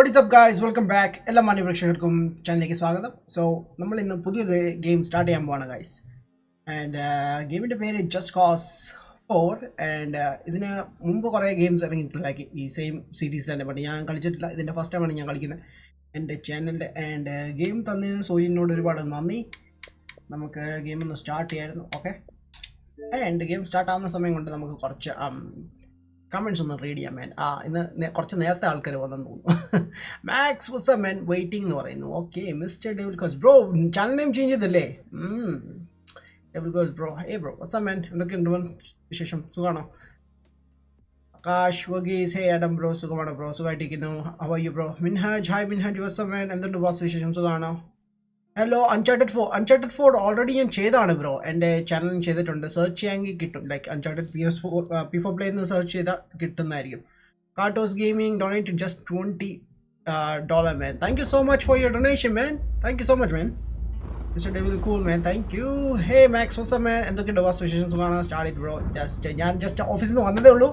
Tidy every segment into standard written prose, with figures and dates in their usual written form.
What is up guys, welcome back. എല്ലാ മാന്യ പ്രേക്ഷകർക്കും ചാനലിലേക്ക് സ്വാഗതം. സോ നമ്മൾ ഇന്ന് പുതിയൊരു ഗെയിം സ്റ്റാർട്ട് ചെയ്യാൻ പോവാണ് ഗൈസ്. ആൻഡ് ഗെയിമിൻ്റെ പേര് ജസ്റ്റ് കോസ് 4 ആൻഡ് ഇതിന് മുമ്പ് കുറേ ഗെയിംസ് ഇറങ്ങിയിട്ടില്ല, ലൈക്ക് ഈ സെയിം സീരീസ് തന്നെ. ബട്ട് ഞാൻ കളിച്ചിട്ടില്ല, ഇതിൻ്റെ ഫസ്റ്റ് ടൈമാണ് ഞാൻ കളിക്കുന്നത് എൻ്റെ ചാനലിൻ്റെ. ആൻഡ് ഗെയിം തന്നതിന് സോയിനോട് ഒരുപാട് നന്ദി. നമുക്ക് ഗെയിം ഒന്ന് സ്റ്റാർട്ട് ചെയ്യായിരുന്നു. ഓക്കെ, ആൻഡ് ഗെയിം സ്റ്റാർട്ട് ആവുന്ന സമയം കൊണ്ട് നമുക്ക് കുറച്ച് കമൻറ്റ്സ് ഒന്ന് റീഡ് ചെയ്യാം. മാൻ ഇന്ന് കുറച്ച് നേരത്തെ ആൾക്കാർ വന്നെന്ന് തോന്നുന്നു. മാക്സ് വാട്സ് മാൻ വെയിറ്റിംഗ് എന്ന് പറയുന്നു. Okay, mister devil cause bro, channel name change ചെയ്തല്ലേ? Devil cause bro, bro what's man, എന്തൊക്കെയുണ്ട് വിശേഷം? സുഖമാണോ? Akash Varghese, hey Adam bro, സുഖമാണോ ബ്രോ? സുഖമായിട്ടിരിക്കുന്നു. How are you bro? Minhaj, hi Minhaj, what's man, എന്തുണ്ട് ബോസ് വിശേഷം? സുഖമാണോ? ഹലോ. അൺചാർട്ടഡ് 4 ഓൾറെഡി ഞാൻ ചെയ്താണ് ബ്രോ, എൻ്റെ ചാനലിൽ ചെയ്തിട്ടുണ്ട്. സെർച്ച് ചെയ്യാമെങ്കിൽ കിട്ടും, ലൈക്ക് അൺചാർട്ടഡ് P4 പ്ലേ എന്ന് സെർച്ച് ചെയ്താൽ കിട്ടുന്നതായിരിക്കും. കാർട്ടോസ് gaming donate just $20 man. Thank you so much for your donation man. Thank you so much man. Mister devil cool man, thank you. Hey Max what's man, എന്തൊക്കെയുണ്ട് boss വിശേഷം? സുഖമാണ്. Start bro. ഞാൻ just ഓഫീസിൽ നിന്ന് വന്നതേ ഉള്ളൂ.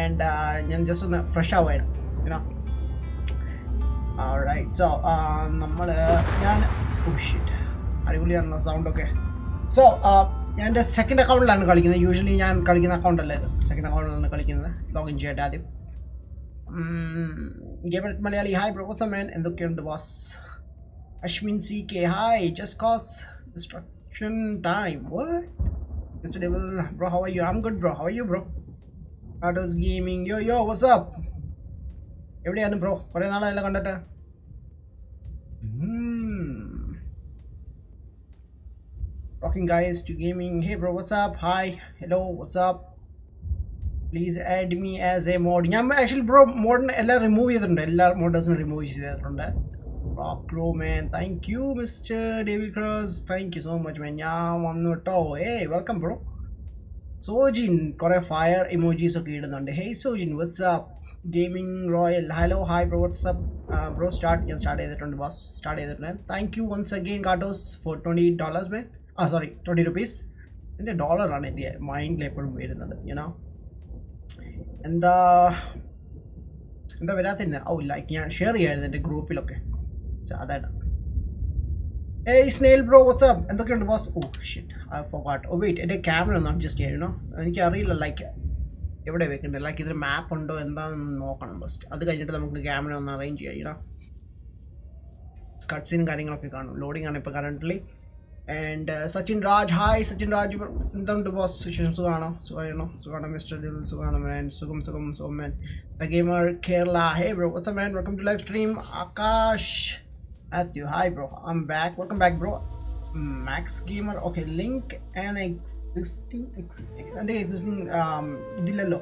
And ഞാൻ just ഒന്ന് ഫ്രഷ് ആവുമായിരുന്നു, യുനോ. Alright, so ഞാൻ അടിപൊളിയാണല്ലോ സൗണ്ടൊക്കെ. സോ ഞാൻ എൻ്റെ സെക്കൻഡ് അക്കൗണ്ടിലാണ് കളിക്കുന്നത്. യൂഷ്വലി ഞാൻ കളിക്കുന്ന അക്കൗണ്ട് അല്ല ഇത്, സെക്കൻഡ് അക്കൗണ്ടിലാണ് കളിക്കുന്നത്. ലോഗിൻ ചെയ്യട്ടെ ആദ്യം. Game Malayali, hi bro, what's man, എന്തൊക്കെയുണ്ട് boss? Ashwin C K, hi. Just cause destruction time. What? Mister devil bro, how are you? I am good bro, how are you bro? കാർട്ടോസ് gaming, yo what's up? എവിടെയാണ് bro? കുറേ നാളായല്ലോ കണ്ടിട്ട്. Rocking guys to gaming. Hey bro, what's up? Hi, hello, what's up? Please add me as a mod. ഞാൻ actually bro മോഡിനെ എല്ലാം remove ചെയ്തിട്ടുണ്ട്, എല്ലാ മോഡേഴ്സിനും remove ചെയ്തിട്ടുണ്ട്. Bro man, thank you mister David cross, thank you so much മാൻ. ഞാൻ വന്നു കേട്ടോ. Welcome bro. Sojin കുറേ fire emojis ഒക്കെ ഇടുന്നുണ്ട്. Hey Sojin, what's up? Gaming royal, hello, hi bro, what's up bro? ഞാൻ സ്റ്റാർട്ട് ചെയ്തിട്ടുണ്ട് ബോസ്, സ്റ്റാർട്ട് ചെയ്തിട്ടുണ്ട്. താങ്ക് യു വൺസ് അഗെയിൻ കാർട്ടോസ് ഫോർ $20 മാൻ. Sorry, 20 rupees. എൻ്റെ ഡോളറാണ് എൻ്റെ മൈൻഡിൽ എപ്പോഴും വരുന്നത്, യുനോ. എന്താ വരാത്തില്ല? ലൈക്ക് ഞാൻ ഷെയർ ചെയ്യായിരുന്നു എൻ്റെ ഗ്രൂപ്പിലൊക്കെ, അതാണ്. Snail bro, what's up? എന്തൊക്കെയുണ്ട് boss? Shit, I forgot. Wait, എൻ്റെ ക്യാമറ ഒന്ന് അഡ്ജസ്റ്റ് ചെയ്യണോ? എനിക്കറിയില്ല ലൈക്ക് എവിടെ വെക്കണ്ടേ, ലൈക്ക് ഇതിൽ മാപ്പ് ഉണ്ടോ എന്താണെന്ന് നോക്കണം ഫസ്റ്റ്. അത് കഴിഞ്ഞിട്ട് നമുക്ക് ക്യാമറ ഒന്ന് അറേഞ്ച് ചെയ്യാം. കട്ട്സീനും കാര്യങ്ങളൊക്കെ കാണും. ലോഡിംഗ് ആണ് ഇപ്പോൾ currently. And Sachin Raj, hi Sachin Raj, എന്തുണ്ട് ബോസ് വിശേഷം? സുഖമാണോ മിസ്റ്റർ ഡെവിൽ? സുഖമാണോ മാൻ? സുഖം man. The gamer Kerala, hey bro, what's up man? Welcome to live stream. Akash Mathew, hi bro, I am back. Welcome back bro. Max gamer, okay. Link and existing ഇതില്ലല്ലോ.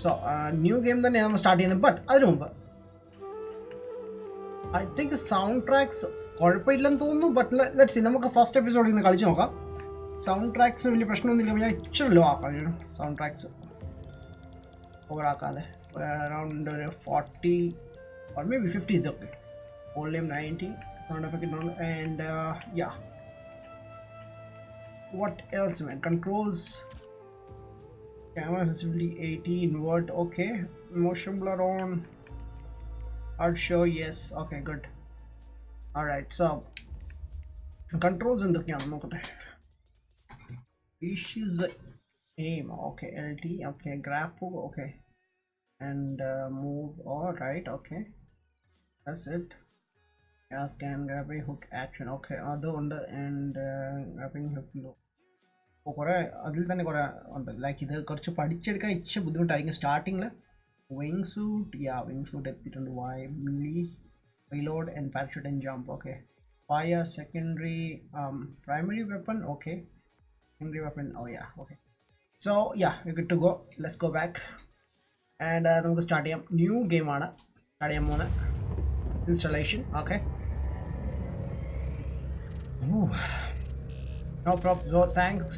So new game തന്നെ നമ്മൾ start ചെയ്യുന്നത്. But അതിനു മുമ്പ് I think soundtracks കുഴപ്പമില്ലെന്ന് തോന്നുന്നു. But let's see, നമുക്ക് first എപ്പിസോഡിൽ നിന്ന് കളിച്ച് നോക്കാം. സൗണ്ട് ട്രാക്സ് വലിയ പ്രശ്നമൊന്നുമില്ല. ഞാൻ ഇച്ചിരി ലോ ആക്കാം സൗണ്ട് ട്രാക്സ്, ഓവറാക്കാതെ. അറൗണ്ട് ഒരു 40 or maybe 50 is okay. Volume 90, sound effect on, and yeah. What else man? Controls, camera sensitivity 80, invert, okay. Motion blur on, art show, yes, okay, good. Alright, so controls എന്തൊക്കെയാണ് നോക്കട്ടെ. Issues aim, okay. LT, okay. Grapple, okay. And move, alright, okay. That's it. Yeah, scan, grabbing hook action, okay. അതുകൊണ്ട് and grabbing hook കുറേ അതിൽ തന്നെ കുറേ ഉണ്ട്. Like ഇത് കുറച്ച് പഠിച്ചെടുക്കാൻ ഇച്ചിരി ബുദ്ധിമുട്ടായിരിക്കും സ്റ്റാർട്ടിങ്ങിൽ. വിങ് സൂട്ട് എത്തിയിട്ടുണ്ട്. മിലി reload and parachute and jump, okay. Fire, secondary, primary weapon, okay. Secondary weapon, oh yeah, okay. So yeah, we're good to go. Let's go back and നമുക്ക് സ്റ്റാർട്ട് ചെയ്യാം. ന്യൂ ഗെയിമാണ് സ്റ്റാർട്ട് ചെയ്യാൻ പോകുന്നത്. Installation, okay. No problem, go, thanks.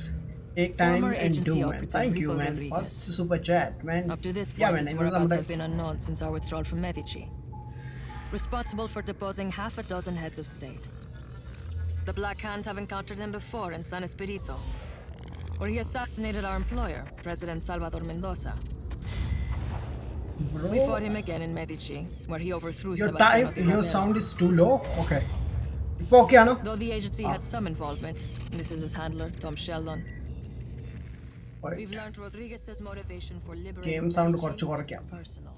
Take time and do, man. Thank you, man. First super chat, man. Up to this point, his whereabouts have been unknown since our withdrawal from Medici. Responsible for deposing half a dozen heads of state. The Black Hand have encountered him before in San Espirito, where he assassinated our employer, President Salvador Mendoza. We Bro, fought him again in Medici, where he overthrew your Sebastiano your di sound is too low. Okay. ഇപ്പൊ okay ആണോ? Though the agency had some involvement, this is his handler, Tom Sheldon. We've learned Rodriguez's motivation for liberating Game sound Medici കുറച്ച് is കുറയ്ക്കാം. personal.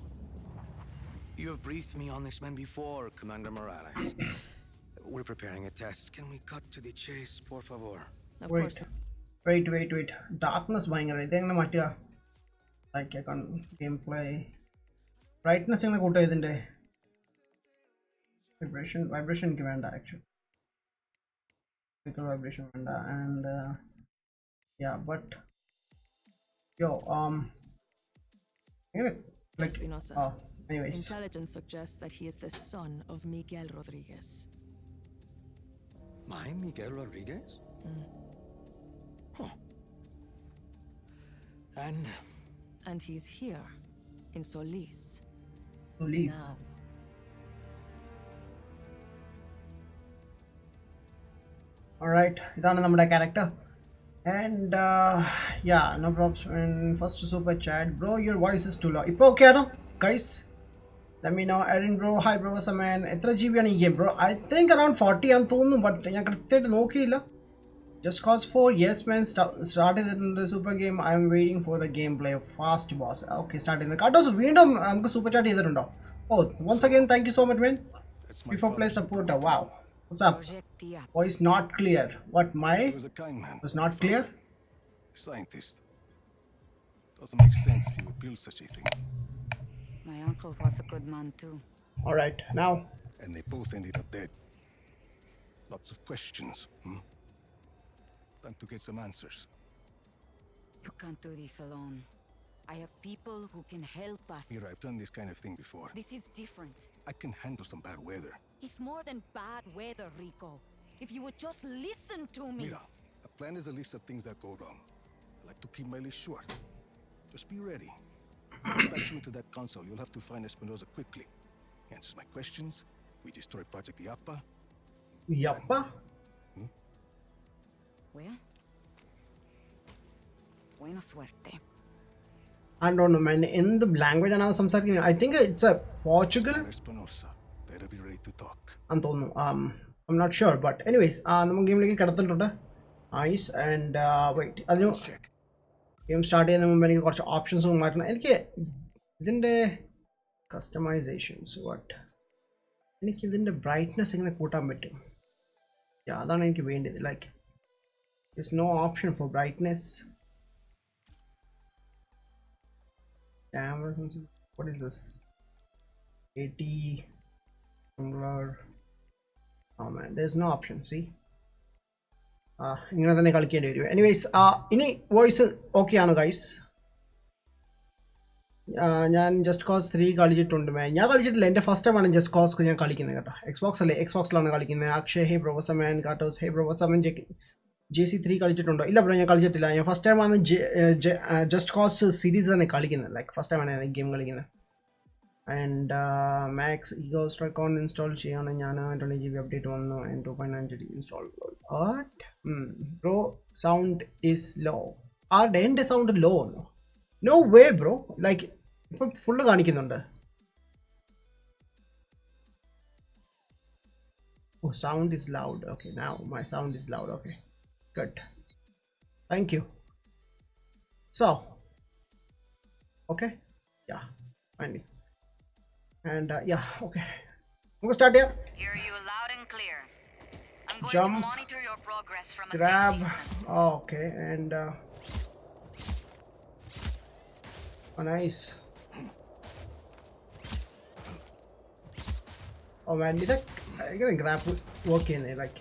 You have briefed me on this man before, Commander Morales. We're preparing a test. Can we cut to the chase, por favor? Of Wait. course. Wait. Darkness ഭയങ്കര ഇതെങ്ങനെ മാറ്റുക? Like game play brightness എങ്ങനെ കൂട്ടുക ഇതിൻ്റെ vibration എനിക്ക് വേണ്ട actually vibration വേണ്ട and yeah but yo like Espinosa. anyways Intelligence suggests that he is the son of Miguel Rodriguez. My Miguel Rodriguez? Huh. And he's here in Solis. Solis. Now. Alright, ഇതാണ് നമ്മുടെ character and yeah no props and first super chat bro your voice is too low ഇപ്പൊ okay ആണോ guys let me know Erin bro hi bro man എത്ര GB ആണ് ഈ game bro I think around 40 ആണെന്ന് തോന്നുന്നു but ഞാൻ കൃത്യമായിട്ട് നോക്കിയില്ല just cause 4 yes man started in the super game I am waiting for the gameplay fast boss okay start in the cardos വീണ്ടും നമുക്ക് super chat ചെയ്തിട്ടുണ്ടോ oh once again thank you so much man before play support wow what's up voice not clear what my He was a kind man. was not clear Scientist. Doesn't make sense you would build such a thing. My uncle was a good man too. all right now And they both ended up dead. Lots of questions. Time to get some answers. You can't do this alone. I have people who can help us. Mira, I've done this kind of thing before. This is different. I can handle some bad weather. It's more than bad weather, Rico. If you would just listen to me. Mira, a plan is a list of things that go wrong. I like to keep my list short. Just be ready. I'll patch you into that console. You'll have to find Espinosa quickly. He answers my questions. We destroy Project Iapa. yappa Where? Buena suerte. I don't know man in the language and സംസാരിക്കുന്നത് I think it's a Portugal And Espinosa. Better be ready to talk. ആണെന്ന് തോന്നുന്നു I'm not sure but anyways നമുക്ക് ഗെയിമിലേക്ക് കിടത്തിട്ടുണ്ട് nice and wait അതിന് Let's check. Game start ചെയ്യുന്നതിന് മുമ്പ് എനിക്ക് കുറച്ച് options മാറ്റണം എനിക്ക് ഇതിൻ്റെ കസ്റ്റമൈസേഷൻസ് വാട്ട് എനിക്ക് ഇതിൻ്റെ ബ്രൈറ്റ്നെസ് എങ്ങനെ കൂട്ടാൻ പറ്റും അതാണ് എനിക്ക് വേണ്ടത് like there's no option for brightness camera sensor what is this 80 angular oh man there's no option see ഇങ്ങനെ തന്നെ കളിക്കേണ്ടി വരും എനിവേസ് ഇനി വോയിസ് ഓക്കെ ആണോ ഗൈസ് ഞാൻ ജസ്റ്റ് കോസ് 3 കളിച്ചിട്ടുണ്ട് മാൻ ഞാൻ കളിച്ചിട്ടില്ല എൻ്റെ ഫസ്റ്റ് ടൈമാണ് ജസ്റ്റ് കോസ് ഞാൻ കളിക്കുന്നത് കേട്ടോ എക്സ്ബോക്സ് അല്ലേ എക്സ്ബോക്സിലാണ് കളിക്കുന്നത് അക്ഷയ് ഹേ പ്രൊഫസർ മാൻ കാട്ടോസ് ഹേ പ്രൊഫസർ മാൻ JC3 കളിച്ചിട്ടുണ്ടോ ഇല്ല ബ്രോ ഞാൻ കളിച്ചിട്ടില്ല ഞാൻ ഫസ്റ്റ് ടൈമാണ് ജസ്റ്റ് കോസ് സീരീസ് തന്നെ കളിക്കുന്നത് ലൈക്ക് ഫസ്റ്റ് ടൈമാണ് ഗെയിം കളിക്കുന്നത് and max ego strike on install ചെയ്യാണ് ഞാൻ 20 GB അപ്ഡേറ്റ് വന്നു and 2.9 GB install what bro sound is low എൻ്റെ സൗണ്ട് ലോ ഒന്നോ നോ വേ ബ്രോ ലൈക്ക് ഇപ്പം ഫുള്ള് കാണിക്കുന്നുണ്ട് oh sound is loud okay now my sound is loud okay good thank you so okay yeah finally and yeah okay we'll start here Hear you loud and clear. I'm going Jump. to monitor your progress from a grab safe distance. oh, okay and oh nice oh man did I gonna grab work in it like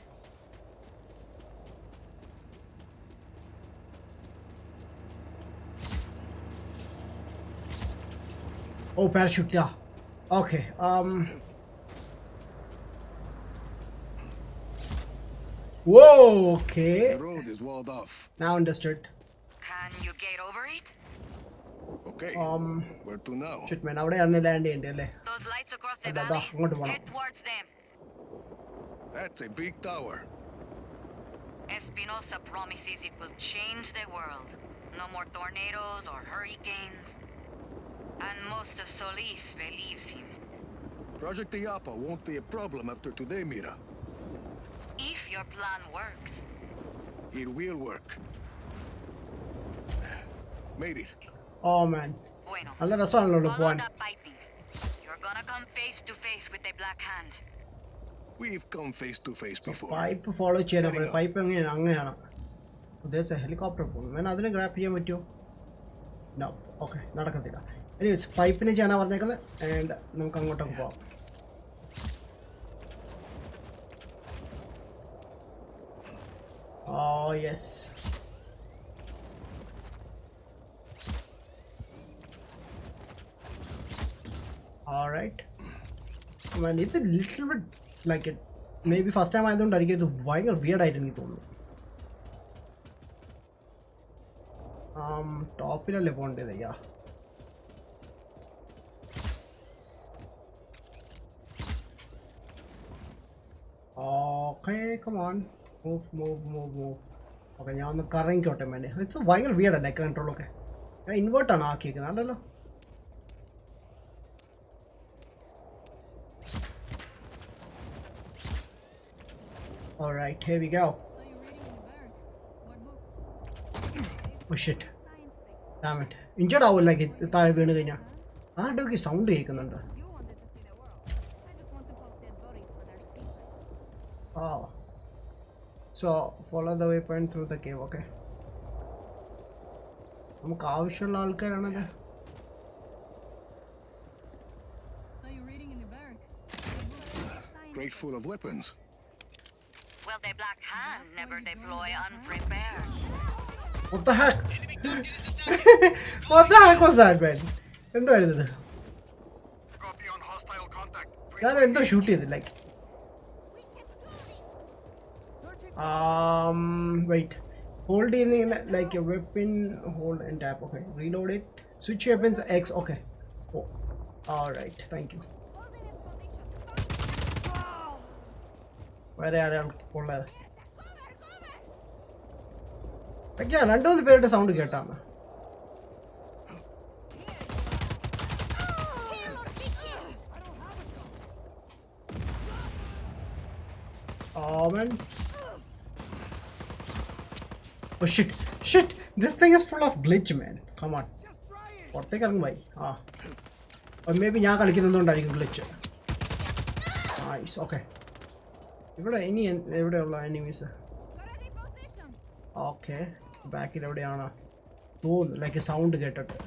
oh parachute yeah okay whoa okay The road is walled off. now understood Can you get over it? Okay. Where to now? shit man അവിടെയാണ് land ചെയ്യേണ്ടത് അല്ലേ Those lights across the Da, da, valley. അങ്ങോട്ട് പോണം. Head towards them. That's a big tower. Espinosa promises it will change the world. No more tornadoes or hurricanes. And most of Solis believes him. Project Iapa won't be a problem after today, Mira. If your plan works. It will work. Made it. Oh man. Bueno. നല്ല രസമാണല്ലോ Follow പോവാൻ. that piping. You're gonna come face to face with the Black Hand. We've come face to face before. Pipe follow ചെയ്യാൻ pipe അങ്ങനെയാണ് ഉദ്ദേശിച്ച helicopter പോകുന്നു ഞാൻ അതിനെ grab ചെയ്യാൻ പറ്റുമോ നോ ഓക്കെ നടക്കത്തില്ല എനിവേസ് പൈപ്പിന് ചെയ്യാനാണ് പറഞ്ഞേക്കുന്നത് ആൻഡ് നമുക്ക് അങ്ങോട്ടൊക്കെ പോവാം ഓ യെസ് ഓൾറൈറ്റ് ഇത് little bit like it may be first time ആയതുകൊണ്ടായിരിക്കും ഇത് ഭയങ്കര വിയർഡായിട്ട് എനിക്ക് തോന്നുന്നു ടോപ്പിലല്ലേ പോകേണ്ടത് yeah okay come on move okay ഞാൻ ഒന്ന് കറങ്ങിക്കോട്ടെ വേണ്ടി ഇത് ഭയങ്കര വിയർഡല്ലേ കൺട്രോളൊക്കെ ഞാൻ ഇൻവേർട്ടാണ് ആക്കിയേക്കുന്നത് അതല്ലോ Alright, here we go. Oh shit. Damn it. Injured ആവും like താഴെ വീണ് കഴിഞ്ഞാൽ ആരുടെയൊക്കെ സൗണ്ട് കേൾക്കുന്നുണ്ട് Oh. So follow the waypoint through the cave, okay. നമുക്ക് ആവശ്യമുള്ള ആൾക്കാരാണത് Crate full of weapons. Well, the Black Hand never deploy unprepared. What the heck? What the heck was that, man? എന്തായിരുന്നു ഇത് ഞാൻ എന്തോ ഷൂട്ട് ചെയ്ത് like wait hold in like a weapon hold and tap okay reload it switch weapons X okay oh all right thank you where are all again രണ്ടു പേരുടെ sound കേട്ടാണ് oh man oh shit this thing is full of glitch man come on പൊട്ടേക്ക് ഇറങ്ങും Bhai may be ഞാൻ കളിക്കുന്നതുകൊണ്ടായിരിക്കും glitch nice okay ഇവിടെ ഇനി എവിടെയുള്ള enemies okay ബാക്കിൽ എവിടെയാണ് തോന്നുന്നു ലൈക്ക് സൗണ്ട് കേട്ടിട്ട്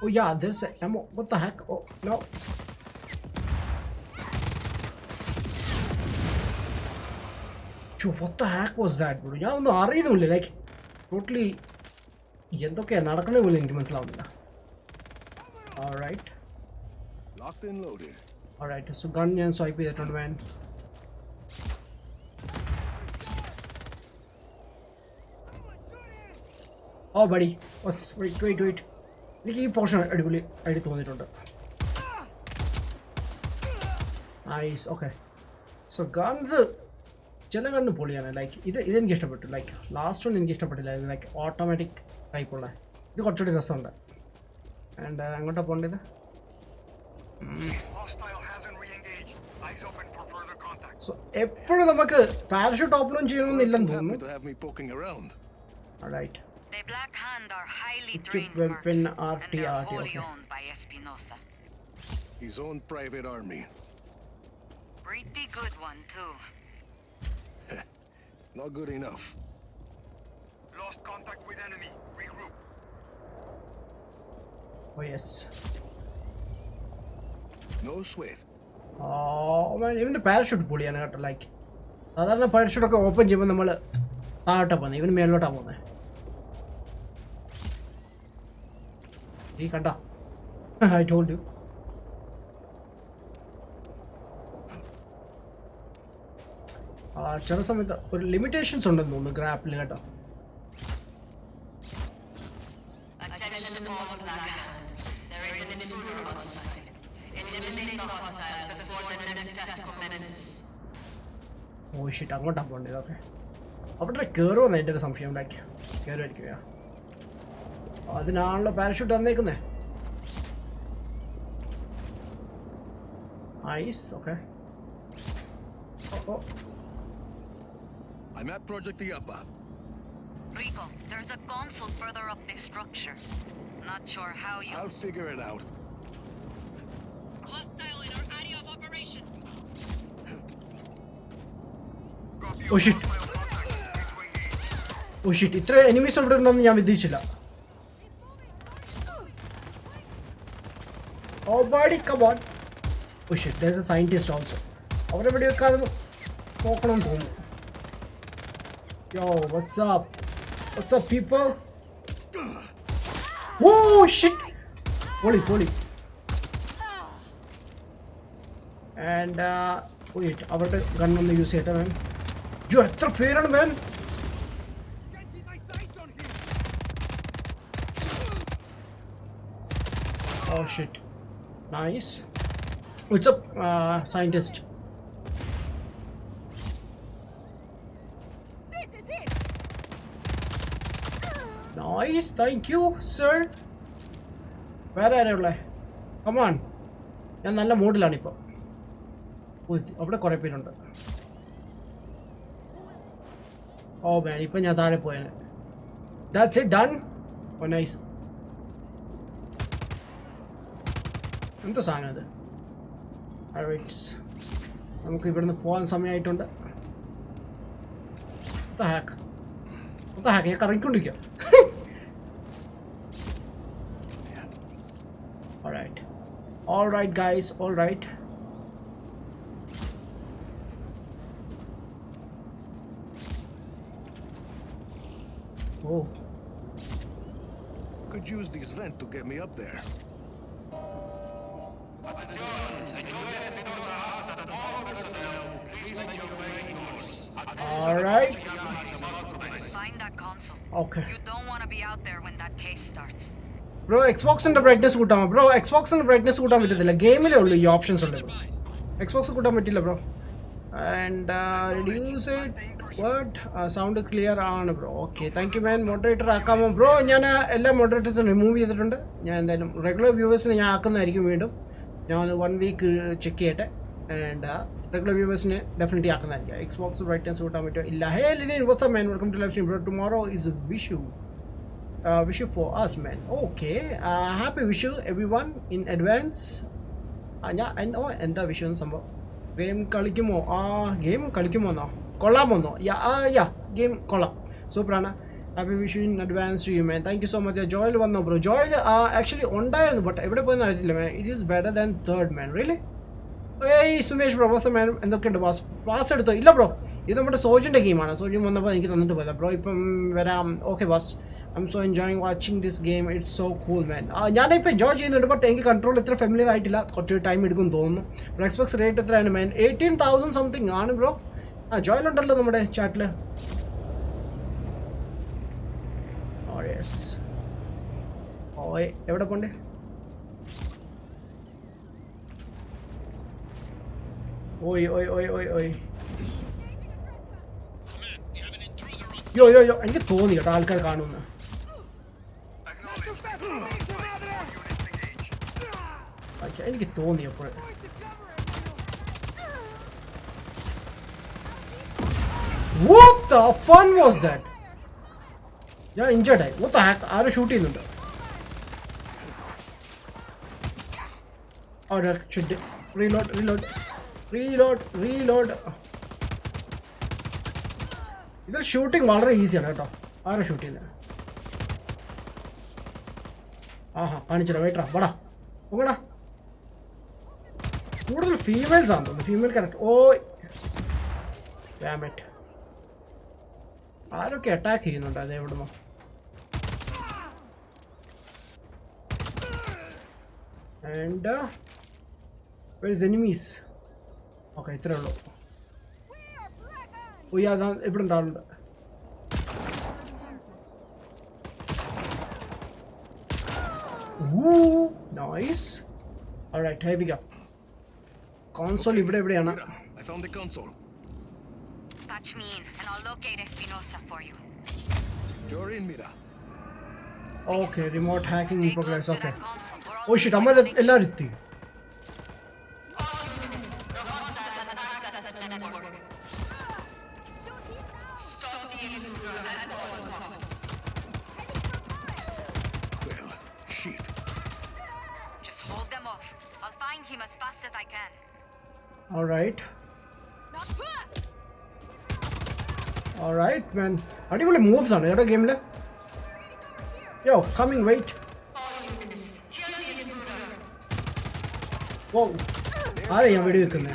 oh yeah there's a ammo what the heck oh no what the heck was that bro ഞാൻ ഒന്നും അറിയുന്നില്ല ലൈക്ക് ടോട്ടലി എന്തൊക്കെയാ നടക്കുന്നത് പോലും എനിക്ക് മനസ്സിലാവുന്നില്ല alright Locked and loaded. alright so gun ഞാൻ സ്വൈപ്പ് ചെയ്തിട്ടുണ്ട് man oh buddy wait എനിക്ക് ഈ പോർഷൻ അടിപൊളി ആയിട്ട് തോന്നിയിട്ടുണ്ട് നൈസ് ഓക്കെ സോ ഗൺസ് ചില ഗണ്ണ് പൊളിയാണ് ലൈക്ക് ഇതെനിക്ക് ഇഷ്ടപ്പെട്ടു ലൈക്ക് ലാസ്റ്റ് വൺ എനിക്ക് ഇഷ്ടപ്പെട്ടില്ല ലൈക്ക് ഓട്ടോമാറ്റിക് ടൈപ്പുള്ള ഇത് കുറച്ചുകൂടി രസമുണ്ട് ആൻഡ് അങ്ങോട്ടാണ് പോകേണ്ടത് സോ എപ്പോഴും നമുക്ക് പാരഷൂട്ട് ഓപ്പൺ ചെയ്യണമെന്നില്ലെന്ന് തോന്നുന്നു alright The Black Hand are highly Equip trained weapon mercs, and they're RT, wholly okay. owned by Espinosa. His own private army. Pretty good one too. Not good enough. Lost contact with enemy. Regroup. oh yes No sweat. man ഇവൻ്റെ parachute പൊളിയാണ് കേട്ടോ like സാധാരണ പാരഷൂട്ടൊക്കെ open ചെയ്യുമ്പോൾ നമ്മൾ താഴോട്ടാണ് പോകുന്നത് ഇവന് മേലോട്ടാണ് പോകുന്നത് ഈ കണ്ട I told you ചില സമയത്ത് ഒരു ലിമിറ്റേഷൻസ് ഉണ്ടെന്ന് തോന്നുന്നു ഗ്രാപ്പിൽ കേട്ടോ Attention to all Black Hand. There is an intruder on site. Eliminate the hostile before the next test commences. ഓ ഷിറ്റ് അങ്ങോട്ടാണ് പോകേണ്ടത് ഓക്കെ അവിടെ കയറുമെന്ന് എൻ്റെ ഒരു സംശയം ഉണ്ടാക്കി. കയറുമായിരിക്കും. അതിനാണല്ലോ parachute തന്നേക്കുന്നേ. Nice, okay. Oh. I'm at Project the Upper. Rico, there's a console further up this structure. Not sure how you... I'll figure it out. Hostile in our area of operation. Oh shit. Oh shit, ഇത്ര enemies ഇവിടെ ഉണ്ടെന്ന് ഞാൻ വിചാരിച്ചില്ല. Oh buddy, come on. Oh shit, there's a scientist also. അവരെ ഇവിടെ വെക്കാതെ നോക്കണമെന്ന് തോന്നുന്നു. Yo, what's up? What's up, people? Oh shit! Holy. And wait, അവരുടെ ഗൺ ഒന്ന് യൂസ് ചെയ്യട്ടെ മാൻ. യോ എത്ര പേരാണ് മാൻ. Oh shit. Nice. What's up, scientist? This is it! Nice, thank you, sir. Where are you? Come on. ഞാൻ നല്ല മൂഡിലാണ് ഇപ്പോൾ. അവിടെ കുറേ പേരുണ്ട്. ഓ മാൻ, ഇപ്പം ഞാൻ താഴെ പോയാണ്. That's it, done. Oh nice. എന്താ സാധനം അത്? നമുക്ക് ഇവിടുന്ന് പോകാൻ സമയമായിട്ടുണ്ട്. ഹാക്ക് ഞാൻ കറങ്ങിക്കൊണ്ടിരിക്കുക. All right guys, all right. Oh, Could use this vent to get me up there. all right. Find that console. Okay. You don't want to be out there when that case starts. Bro എക്സ്ബോക്സിന്റെ brightness കൂട്ടാമോ bro? എക്സ്ബോക്സിന്റെ brightness കൂട്ടാൻ പറ്റത്തില്ല, ഗെയിമിലേ ഉള്ളൂ ഈ options ഉള്ളത്. Xbox കൂട്ടാൻ പറ്റില്ല bro. And reduce it what sound clear ആണ് bro. Okay, thank you man. Moderator ആക്കാമോ ബ്രോ? ഞാൻ എല്ലാ മോഡറേറ്റേഴ്സും റിമൂവ് ചെയ്തിട്ടുണ്ട്. ഞാൻ എന്തായാലും റെഗുലർ വ്യൂവേഴ്സിനെ ഞാൻ ആക്കുന്നതായിരിക്കും വീണ്ടും. ഞാൻ 1 വീക്ക് ചെക്ക് ചെയ്യട്ടെ. ആൻഡ് റെഗുലർ വ്യൂവേഴ്സിനെ ഡെഫിനറ്റ്ലി ആക്കുന്നതായിരിക്കും. എക്സ്ബോക്സ് ബ്രൈറ്റ്നസ് കൂട്ടാൻ പറ്റുമോ? ഇല്ല. ഹേ ലിനിൻ, what's up man? Welcome to live stream bro. Tomorrow is Vishu. Wish you for us, man. Okay. Happy wish you everyone in advance. I know എന്താ വിഷയം സംഭവം. ഗെയിം കളിക്കുമോ? ഗെയിം കളിക്കുമോന്നോ? കൊള്ളാമോന്നോ? ഗെയിം കൊള്ളാം, സൂപ്പറാണ്. Happy wish you in advance to you man. Thank you so much. ജോയിൽ വന്നോ ബ്രോ? ജോയിൽ ആക്ച്വലി ഉണ്ടായിരുന്നു, ബട്ട് എവിടെ പോയെന്ന് അറിയില്ല man. It is better than third man. Really? ഏയ് സുമേഷ് ബ്രോ, വാസ് മാൻ? എന്തൊക്കെയുണ്ട്? പാസ് എടുത്തോ? ഇല്ല ബ്രോ, ഇത് നമ്മുടെ സോജിൻ്റെ ഗെയിമാണ്. സോജിൻ വന്നപ്പോൾ എനിക്ക് തന്നിട്ട് പോയതാ ബ്രോ. ഇപ്പം വരാം. Okay bus. I'm so enjoying watching this game. It's so cool, man. ഞാനിപ്പോൾ എൻജോയ് ചെയ്യുന്നുണ്ട്, ബട്ട് എനിക്ക് കൺട്രോൾ ഇത്ര ഫെമിലിയർ ആയിട്ടില്ല. കുറച്ച് ടൈം എടുക്കും തോന്നുന്നു. എക്സ്ബോക്സ് റേറ്റ് എത്രയാണ് മാൻ? 18,000 സംതിങ് ആണ് ബ്രോ. ജോയിൽ ഉണ്ടല്ലോ നമ്മുടെ ചാറ്റിൽ. എവിടെ പോണ്ടേ? ഓയ് യോ എനിക്ക് തോന്നി കേട്ടോ ആൾക്കാർ കാണുമെന്ന്. എനിക്ക് തോന്നി അപ്പോഴേ. What the fun was that? ഞാൻ ഇഞ്ചേർഡ് ആയി. What the heck? ആരും ഷൂട്ട് ചെയ്യുന്നുണ്ട്. റീലോഡ്. ഇതിൽ ഷൂട്ടിങ് വളരെ ഈസിയാണ് കേട്ടോ. ആരാ ഷൂട്ട് ചെയ്യുന്നത്? കാണിച്ചിടാ. വെയിറ്ററാ, വടാ പോകടാ. കൂടുതൽ ഫീമെയിൽസ് ആണെന്ന് തോന്നുന്നു. Female character. Damn it. ആരൊക്കെ അറ്റാക്ക് ചെയ്യുന്നുണ്ട്? അത് എവിടുന്നോ? And where is enemies? Okay, ഇത്രേ ഉള്ളൂ. അതാ ഇവിടെ ഉണ്ടാവുന്നുണ്ട്. Nice. Alright, here we go. Console ഇവിടെ എവിടെയാണ്? I found the console. Patch me in, and I'll locate Espinosa for you. You're in, Mira. Okay, remote hacking in Stay close progress. to Okay. that console. We're all Oh shit, inside I'm the sanctuary. എല്ലാരും Well, shit. Just hold them off. I'll find him as fast as I can. Alright. Alright, man. അടിപൊളി moves ആണ് കേട്ടോ ഗെയിമില്. Yo, coming, wait. Wow. ആരെ ഞാൻ വെടിവെക്കുന്നത്?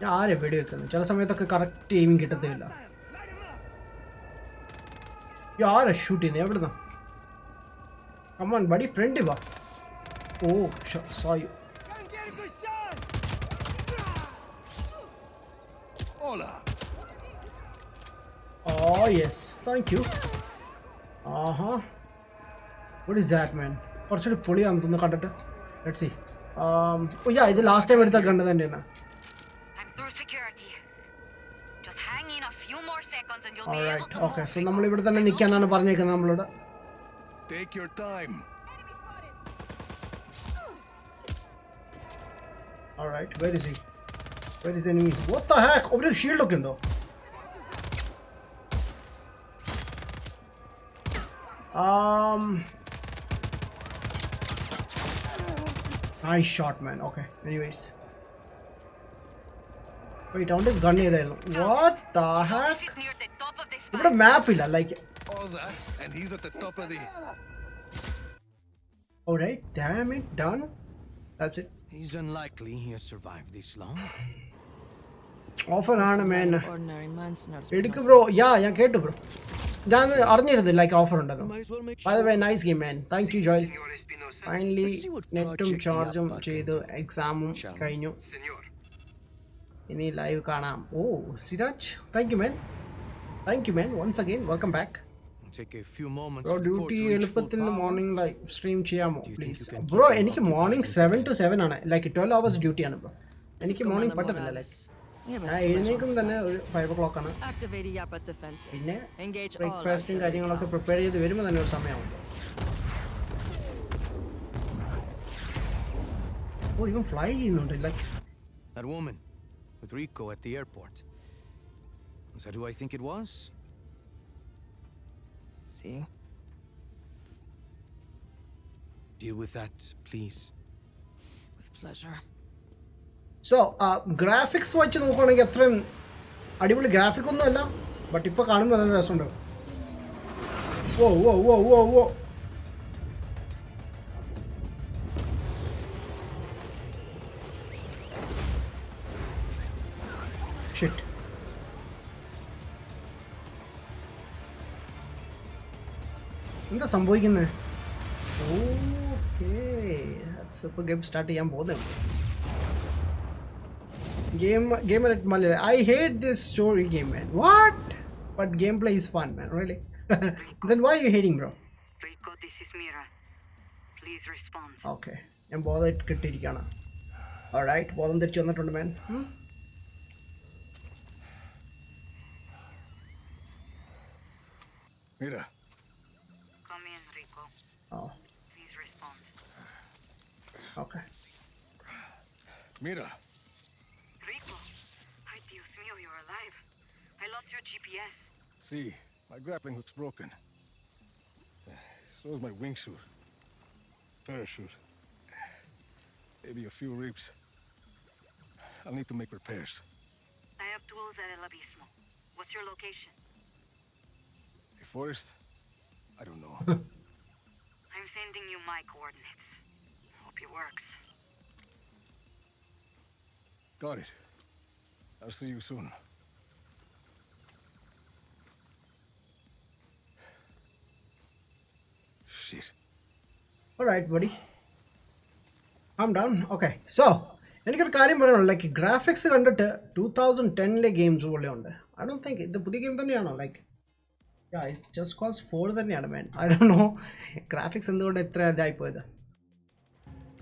ഞാൻ ആരെ വെടിവെക്കുന്നത്? ചില സമയത്തൊക്കെ കറക്റ്റ് എയിമിങ് കിട്ടത്തില്ല. ആരെ ഷൂട്ട് ചെയ്യുന്നത്? എവിടുന്നാ? Come on, buddy, friend വാ. Oh, saw you. Hola. Oh yes, thank you. What is that, man? കുറച്ചുകൂടി പൊളിയാന്ന് തോന്നുന്നു കണ്ടിട്ട്. Let's see. Oh yeah, ഇത് ലാസ്റ്റ് ടൈം എടുത്ത കണ്ടത് തന്നെയാണ്. I'm through security. Just hang in a few more seconds and you'll be able Alright, to okay. move. So നമ്മൾ ഇവിടെ തന്നെ നിൽക്കാനാണ് പറഞ്ഞേക്കുന്നത് നമ്മളോട്. Take your time. Alright, where is he? Where is enemies? What the heck? ഒരു shield ഒക്കെ ഉണ്ടോ? Nice shot, man. Okay, anyways. Wait, I want to gun ചെയ്തായിരുന്നു. What the heck? This is near the top of this ഇവിടെ മാപ്പ് ഇല്ല, like. All that, and he's at the top of the... Alright, damn it, done. That's it. He's unlikely he has survived this long. Offer ആണ് man. Ordinary man's എടുക്ക് bro. ഞാൻ കേട്ടു bro. ഞാൻ അറിഞ്ഞിരുന്നു like offer ഉണ്ടെന്ന്. Might as well make By the sure. way, nice game, man. Thank you, Joy. Senor Espinosa. Finally, Let's see what നെറ്റും project ചാർജും Yappa can ചെയ്ത് do. എക്സാമും Shall we? കഴിഞ്ഞു. Senor. ഇനി ലൈവ് കാണാം. Oh Siraj, thank you man. Thank you man. Once again welcome back. Take a few moments bro for the court duty to reach full എളുപ്പത്തിൽ power. Morning live stream ചെയ്യാമോ Do you think please? you can bro keep them എനിക്ക് occupied morning this 7 way? to 7 ആണ്, like 12 hours ഡ്യൂട്ടിയാണ് bro. എനിക്ക് morning പറ്റത്തില്ല, like ഞാൻ എഴുന്നേക്കും തന്നെ ഒരു 5 o'clock ആണ്. Activate Yappa's defenses. പിന്നെ Engage all ബ്രേക്ക്ഫാസ്റ്റും artillery കാര്യങ്ങളൊക്കെ towers. പ്രിപ്പയർ ചെയ്ത് വരുമ്പോൾ തന്നെ ഒരു സമയമാവും. ഓ ഇവൻ ഫ്ലൈ ചെയ്യുന്നുണ്ട്, like. That woman with Rico at the airport. Is that who I think it was? See? Deal with that, please. With pleasure. So graphics വെച്ച് നോക്കുകയാണെങ്കിൽ അത്രയും അടിപൊളി ഗ്രാഫിക് ഒന്നും അല്ല, ബട്ട് ഇപ്പോൾ കാണുമ്പോൾ നല്ല രസമുണ്ട്. ഓ ഓ ഓ ഓ ഓ ഷിറ്റ്. എന്താ സംഭവിക്കുന്നത്? ഓക്കേ, ഇപ്പോൾ ഗെയിം സ്റ്റാർട്ട് ചെയ്യാൻ പോകുന്നത്. Gamer at Malayalam. I hate this story game, man. What? But gameplay is fun, man. Really? Then why are you hating, bro? Rico, this is Mira. Please respond. Okay. ഞാൻ ബോധം കിട്ടിയിരിക്കുകയാണ്. Alright, ബോധം തെറ്റി വന്നിട്ടുണ്ട്, man. Mira. Come in, Rico. Oh, Please respond. okay. Mira. Rico. Ay, Dios mío, you're alive. I lost your GPS. See, my grappling hook's broken. So is my wingsuit. Parachute. Maybe a few ribs. I'll need to make repairs. I have tools at El Abismo. What's your location? A forest? I don't know. I'm sending you my coordinates. Hope it works. Got it. I'll see you soon. Shit. Alright, buddy. I'm done. Okay. So, എനിക്കൊരു കാര്യം പറയാനുള്ളൂ. Like graphics കണ്ടിട്ട് 2010-ലെ games പോലെയുണ്ട്. I don't think ഇത് പുതിയ game തന്നെയാണോ? Like it's just cause 4 തന്നെയാണ്, man. I don't know graphics എന്തുകൊണ്ട് ഇത്ര ഇതായിപ്പോയത്.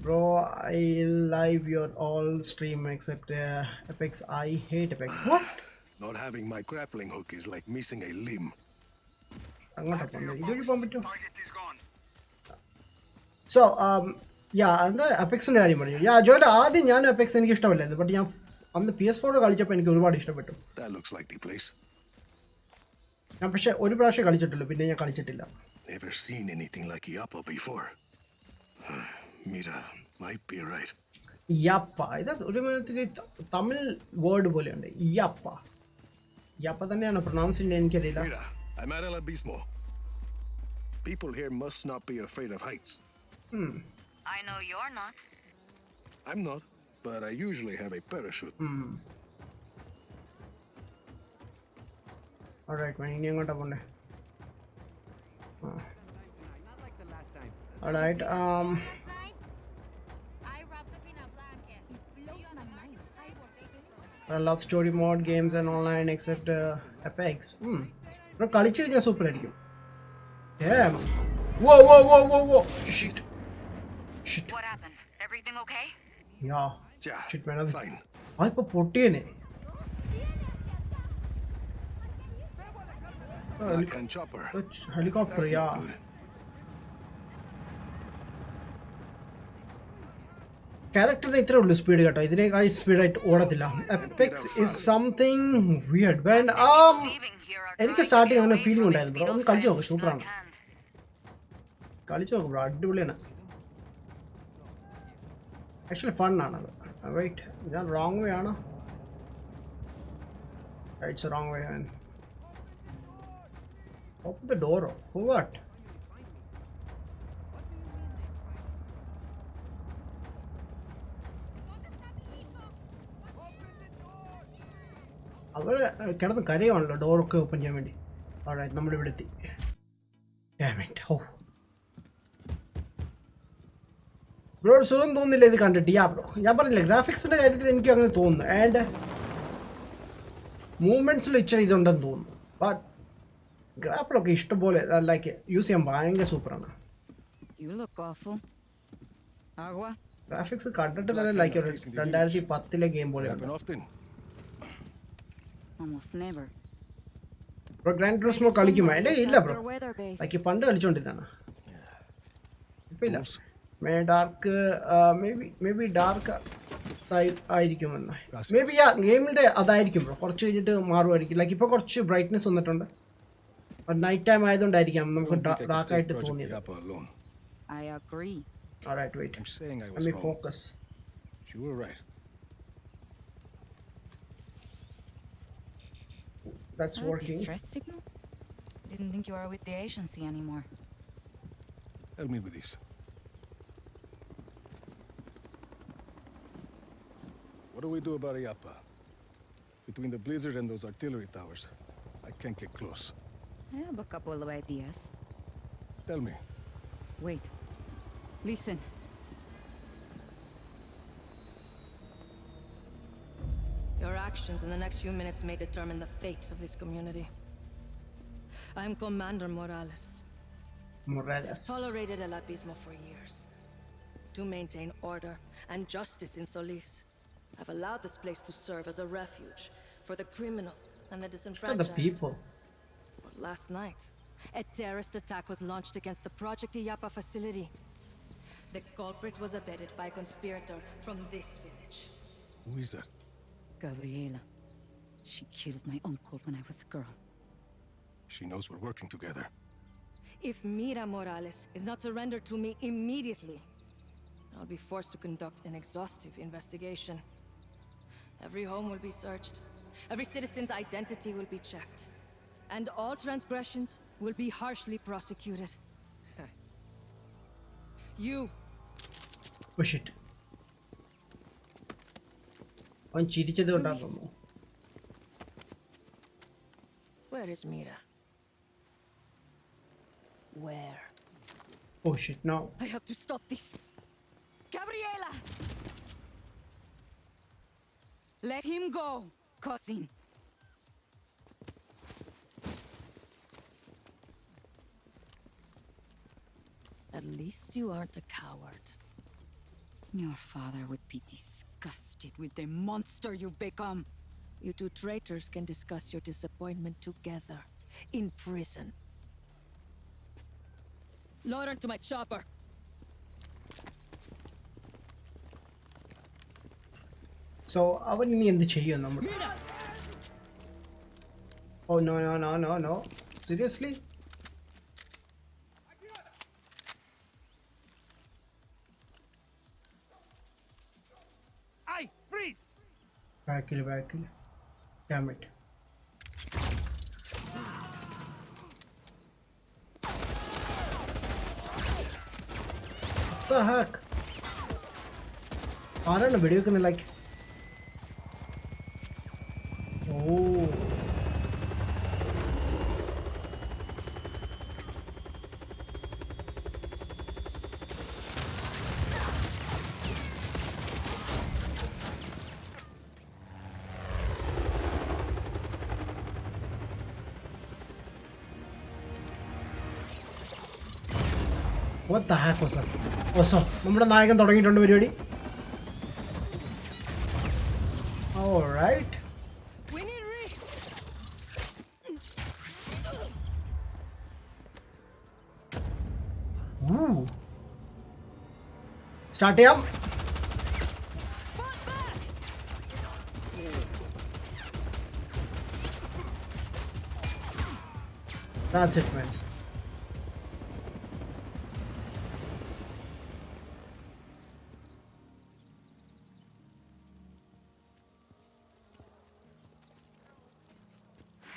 Bro I live your all stream except Apex. I hate Apex. What? Not having my grappling hook is like missing a limb. അങ്ങോട്ടാ Back to your പോകുന്നത്. ഇതുവഴി പോകാൻ post. പറ്റുമോ? Target is gone. So എന്താ അപെക്സിൻ്റെ കാര്യം പറഞ്ഞു. ജോലി ആദ്യം ഞാൻ അപെക്സ് എനിക്ക് ഇഷ്ടമല്ലായിരുന്നു, ബട്ട് ഞാൻ അന്ന് PS4 കളിച്ചപ്പോൾ എനിക്ക് ഒരുപാട് ഇഷ്ടപ്പെട്ടു. That looks like the place. ഞാൻ പക്ഷേ ഒരു പ്രാവശ്യം കളിച്ചിട്ടുള്ളൂ, പിന്നെ ഞാൻ കളിച്ചിട്ടില്ല. Never seen anything like Yappa before. Mira might be right. യപ്പ ഇത് ഒരു വിധത്തിൽ തമിഴ് വേർഡ് പോലെയുണ്ട്. യപ്പ തന്നെയാണ് പ്രൊനൗൺസ് ചെയ്യുന്നത്, എനിക്കറിയില്ല. Mira, I'm at El Abismo. People here must not be afraid of heights. I know you're not. I'm not, but I usually have a parachute. Alright, man, ഇനി എങ്ങോട്ടാ പോണ്ടേ? Alright, love story mode, games and online except Apex. Bro, കളിച്ചു കഴിഞ്ഞാൽ super ആയിരിക്കും. Damn. Whoa. Shit. What happened? Everything okay? Yeah. Yeah, Shit, man. fine. അതിപ്പോ പൊട്ടിയനെ. Backhand chopper. Helicopter, That's yeah. not good. ക്യാരക്ടറിന് ഇത്രേ ഉള്ളൂ സ്പീഡ് കേട്ടോ, ഇതിനേക്കാൾ സ്പീഡായിട്ട് ഓടത്തില്ല. Apex is something weird. എനിക്ക് സ്റ്റാർട്ടിങ് അങ്ങനെ ഫീലിംഗ് ഉണ്ടായിരുന്നു ബ്രോ. ഒന്ന് കളിച്ചു നോക്ക്, സൂപ്പറാണ്. കളിച്ചു നോക്ക് ബ്രോ, അടിപൊളിയാണ്. ആക്ച്വലി ഫണ്ണാണത്. വെയിറ്റ്, ഞാൻ റോങ് വേ ആണോ? It's wrong way. Open the ഡോറോ? വാട്ട്? അവർ കിടന്ന് കരയുവാണല്ലോ ഡോറൊക്കെ ഓപ്പൺ ചെയ്യാൻ വേണ്ടി. ഓൾറൈറ്റ്, നമ്മളിവിടെ എത്തി. ബ്രോ ഒരു സുഖം തോന്നുന്നില്ല ഇത് കണ്ടിട്ട്. ബ്രോ ഞാൻ പറഞ്ഞില്ലേ, ഗ്രാഫിക്സിൻ്റെ കാര്യത്തിൽ എനിക്ക് അങ്ങനെ തോന്നുന്നു. ആൻഡ് മൂവ്മെൻറ്റ്സിൽ ഇച്ചിരി ഇതുണ്ടെന്ന് തോന്നുന്നു. ബട്ട് ഗ്രാപ്പിളൊക്കെ ഇഷ്ടംപോലെ ലൈക്ക് യൂസ് ചെയ്യാൻ ഭയങ്കര സൂപ്പറാണ്. ഗ്രാഫിക്സ് കണ്ടിട്ട് തന്നെ ലൈക്ക് ഒരു 2010 ഗെയിം പോലെയാണ്. Almost never. Bro Gran Turismo കളിക്കുമോ? എൻ്റെ ഇല്ല ബ്രോ, ലൈക്ക് പണ്ട് കളിച്ചോണ്ടിരുന്നാണ്, ഇപ്പം ഇല്ല. ഡാർക്ക് മേ ബി ഡാർക്ക് ആയിരിക്കുമെന്ന്. മേ ബി ഗെയിമിൻ്റെ അതായിരിക്കും ബ്രോ, കുറച്ച് കഴിഞ്ഞിട്ട് മാറുമായിരിക്കും. ലൈക്ക് ഇപ്പോൾ കുറച്ച് ബ്രൈറ്റ്നെസ് വന്നിട്ടുണ്ട്, നൈറ്റ് ടൈം ആയതുകൊണ്ടായിരിക്കാം നമുക്ക് ഡാർക്ക് ആയിട്ട് തോന്നിയത്. I agree. Alright, wait. I'm saying I Let was me wrong. focus. You were right. That's working. Distress signal? Didn't think you were with the agency anymore. Help me with this. What do we do about Ayapa? Between the blizzard and those artillery towers, I can't get close. I have a couple of ideas. Tell me. Wait. Listen. Your actions in the next few minutes may determine the fate of this community. I am Commander Morales. Morales. Tolerated El Abismo for years. To maintain order and justice in Solis, I've allowed this place to serve as a refuge for the criminal and the Look at disenfranchised. the people. But last night, a terrorist attack was launched against the Project Iyapa facility. The culprit was abetted by a conspirator from this village. Who is that? Gabriela. She killed my uncle when I was a girl. She knows we're working together. If Mira Morales is not surrendered to me immediately, I'll be forced to conduct an exhaustive investigation. Every home will be searched. Every citizen's identity will be checked. And all transgressions will be harshly prosecuted. You! Push it. അവൻ ചിരിച്ചത് കൊണ്ടാക്കുന്നു. Where is Mira? Where? Oh shit, no. I have to stop this. Gabriela! Let him go, cousin. At least you aren't a coward. Your father would be disgusted with the monster you've become. You two traitors can discuss your disappointment together in prison. Load onto my chopper. So അവൻ ഇനി എന്ത് ചെയ്യും നമ്മൾ? Oh no. Seriously? Aye, freeze! Back. Damn it. What the heck? ആരാണ് വെടിവെക്കുന്നത് like? Oh. What the heck was that? Oh, നമ്മുടെ നായകൻ തുടങ്ങിയിട്ടുണ്ട് പരിപാടി. All right. We need Ooh. Start ചെയ്യാം. That's it, man.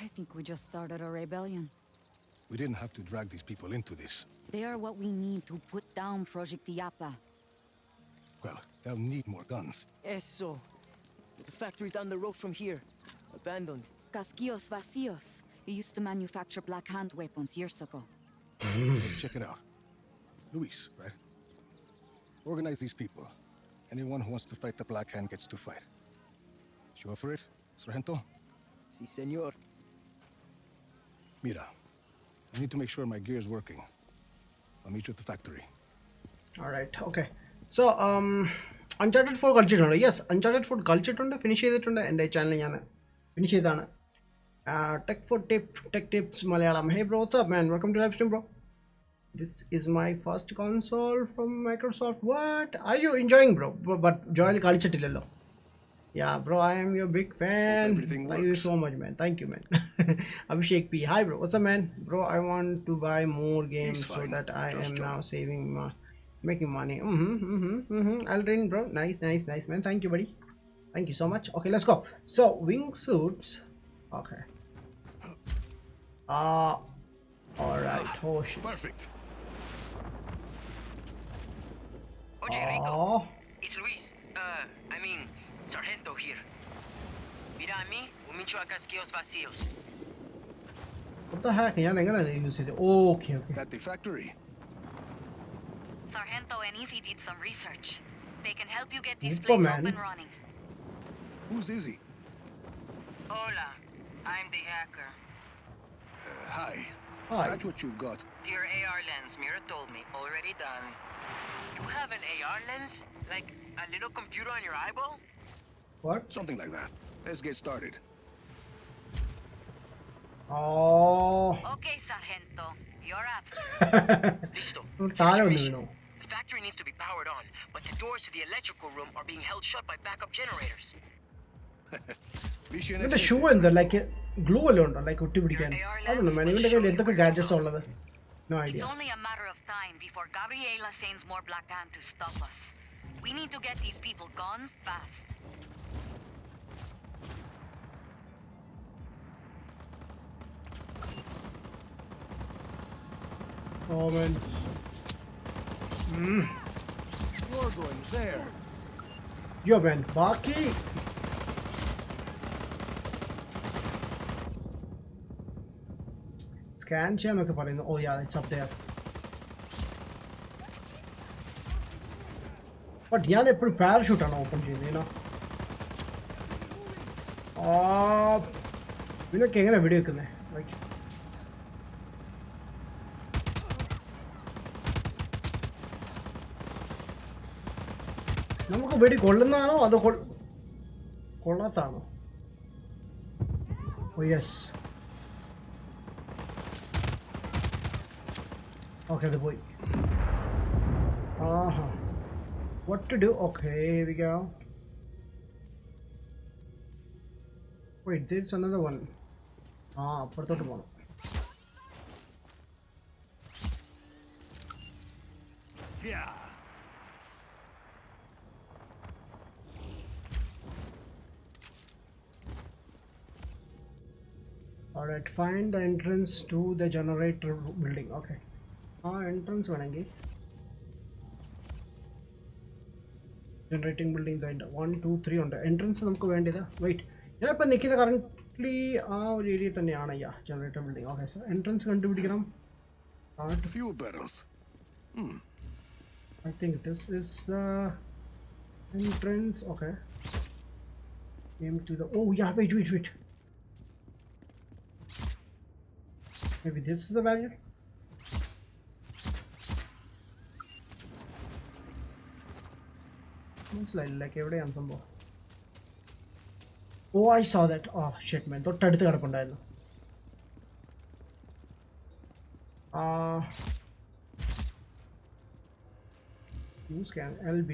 I think we just started a rebellion. We didn't have to drag these people into this. They are what we need to put down Project Iapa. Well, they'll need more guns. Eso. There's a factory down the road from here. Abandoned. Casquillos Vacios. We used to manufacture black hand weapons years ago. Let's check it out. Luis, right? Organize these people. Anyone who wants to fight the Black Hand gets to fight. You up for it, Sargento? Si, senor. Mira, I need to make sure my gear is working. I'll meet you at the factory. All right. Okay. So Uncharted 4 കളിച്ചിട്ടുണ്ട്. Yes, Uncharted 4 കളിച്ചിട്ടുണ്ട്. Finish ചെയ്തിട്ടുണ്ട്. എൻ്റെ channel ഞാൻ finish ചെയ്താണ്. Tech Tips Malayalam. Hey bro, what's up man? Welcome to live stream bro. This is my first console from Microsoft. What? Are you enjoying bro? But Joel കളിച്ചിട്ടില്ലല്ലോ. Yeah bro, I am your big fan. Thank you so much man. Thank you man. Abhishek P. Hi bro, what's up man? Bro, I want to buy more games so that I am now saving making money. Aldrin bro, nice man. Thank you buddy. Thank you so much. Okay, let's go. So wingsuits. Okay. All right. Oh shit. Perfect. Oye, Rico. Oh. It's Luis. Sargento here. Mira a mí, un mincho a casquillos vacíos. What the heck? ഞാൻ എങ്ങനെയാണ് use ചെയ്തത്? Okay. At the factory. Sargento and Izzy did some research. They can help you get this Super, place man. up and running. Who's Izzy? Hola, I'm the hacker. Hi. Hi. That's what you've got. Your AR lens, Mira told me. Already done. You have an AR lens? Like a little computer on your eyeball? What? Something like that. Let's get started. Oh. Okay, Sargento, you're up. Listo. താഴെ Here's ഒന്ന് your വീണു. mission. The factory needs to be powered on, but the doors to the electrical room are being held shut by backup generators. Mission ഇവന്റെ shoe എന്താ like glue വല്ലതും ഉണ്ടോ like ഒട്ടി പിടിക്കാൻ? അതൊന്നും man. ഇവന്റെ കയ്യിൽ എന്തൊക്കെ ഗാഡ്ജറ്റ്സ് ഉള്ളത്? No idea. It's only a matter of time before Gabriela sends more Black Hand to stop us. We need to get these people guns fast. Oh man. You're going there. Yo man, ബാക്കി scan ചെയ്യാനൊക്കെ പറയുന്നു. Oh yeah, it's up there. But ഞാൻ എപ്പോഴും പാരഷൂട്ടാണ് open ചെയ്യുന്നത്. ഇതിനൊക്കെ എങ്ങനെ വെടി വെക്കുന്നത്? ലൈക്ക് നമുക്ക് വെടി കൊള്ളുന്നതാണോ അതോ കൊള്ളാത്താണോ? Oh yes. Okay, the boy. What to do? Okay, here we go. Wait, there's another one. Appurathoട്ട് പോണം. Yeah. Alright, find the entrance to the generator building. Okay. Entrance വേണമെങ്കിൽ generating building the 1 2 3 ഉണ്ട്. Entrance നമുക്ക് വേണ്ടത്. Wait. ഞാൻ ഇപ്പം നിൽക്കുന്ന currently ആ ഒരു ഏരിയ തന്നെയാണ് generator building. Okay, so entrance കണ്ടുപിടിക്കണം. Fuel barrels. I think this is the entrance. Okay. Aim to the. Oh yeah, wait. Maybe this is the barrier. Like എവിടെയാണ് സംഭവം? Oh, I saw that. Oh shit, man. തൊട്ടടുത്ത് കിടപ്പുണ്ടായിരുന്നു. Use scan LB.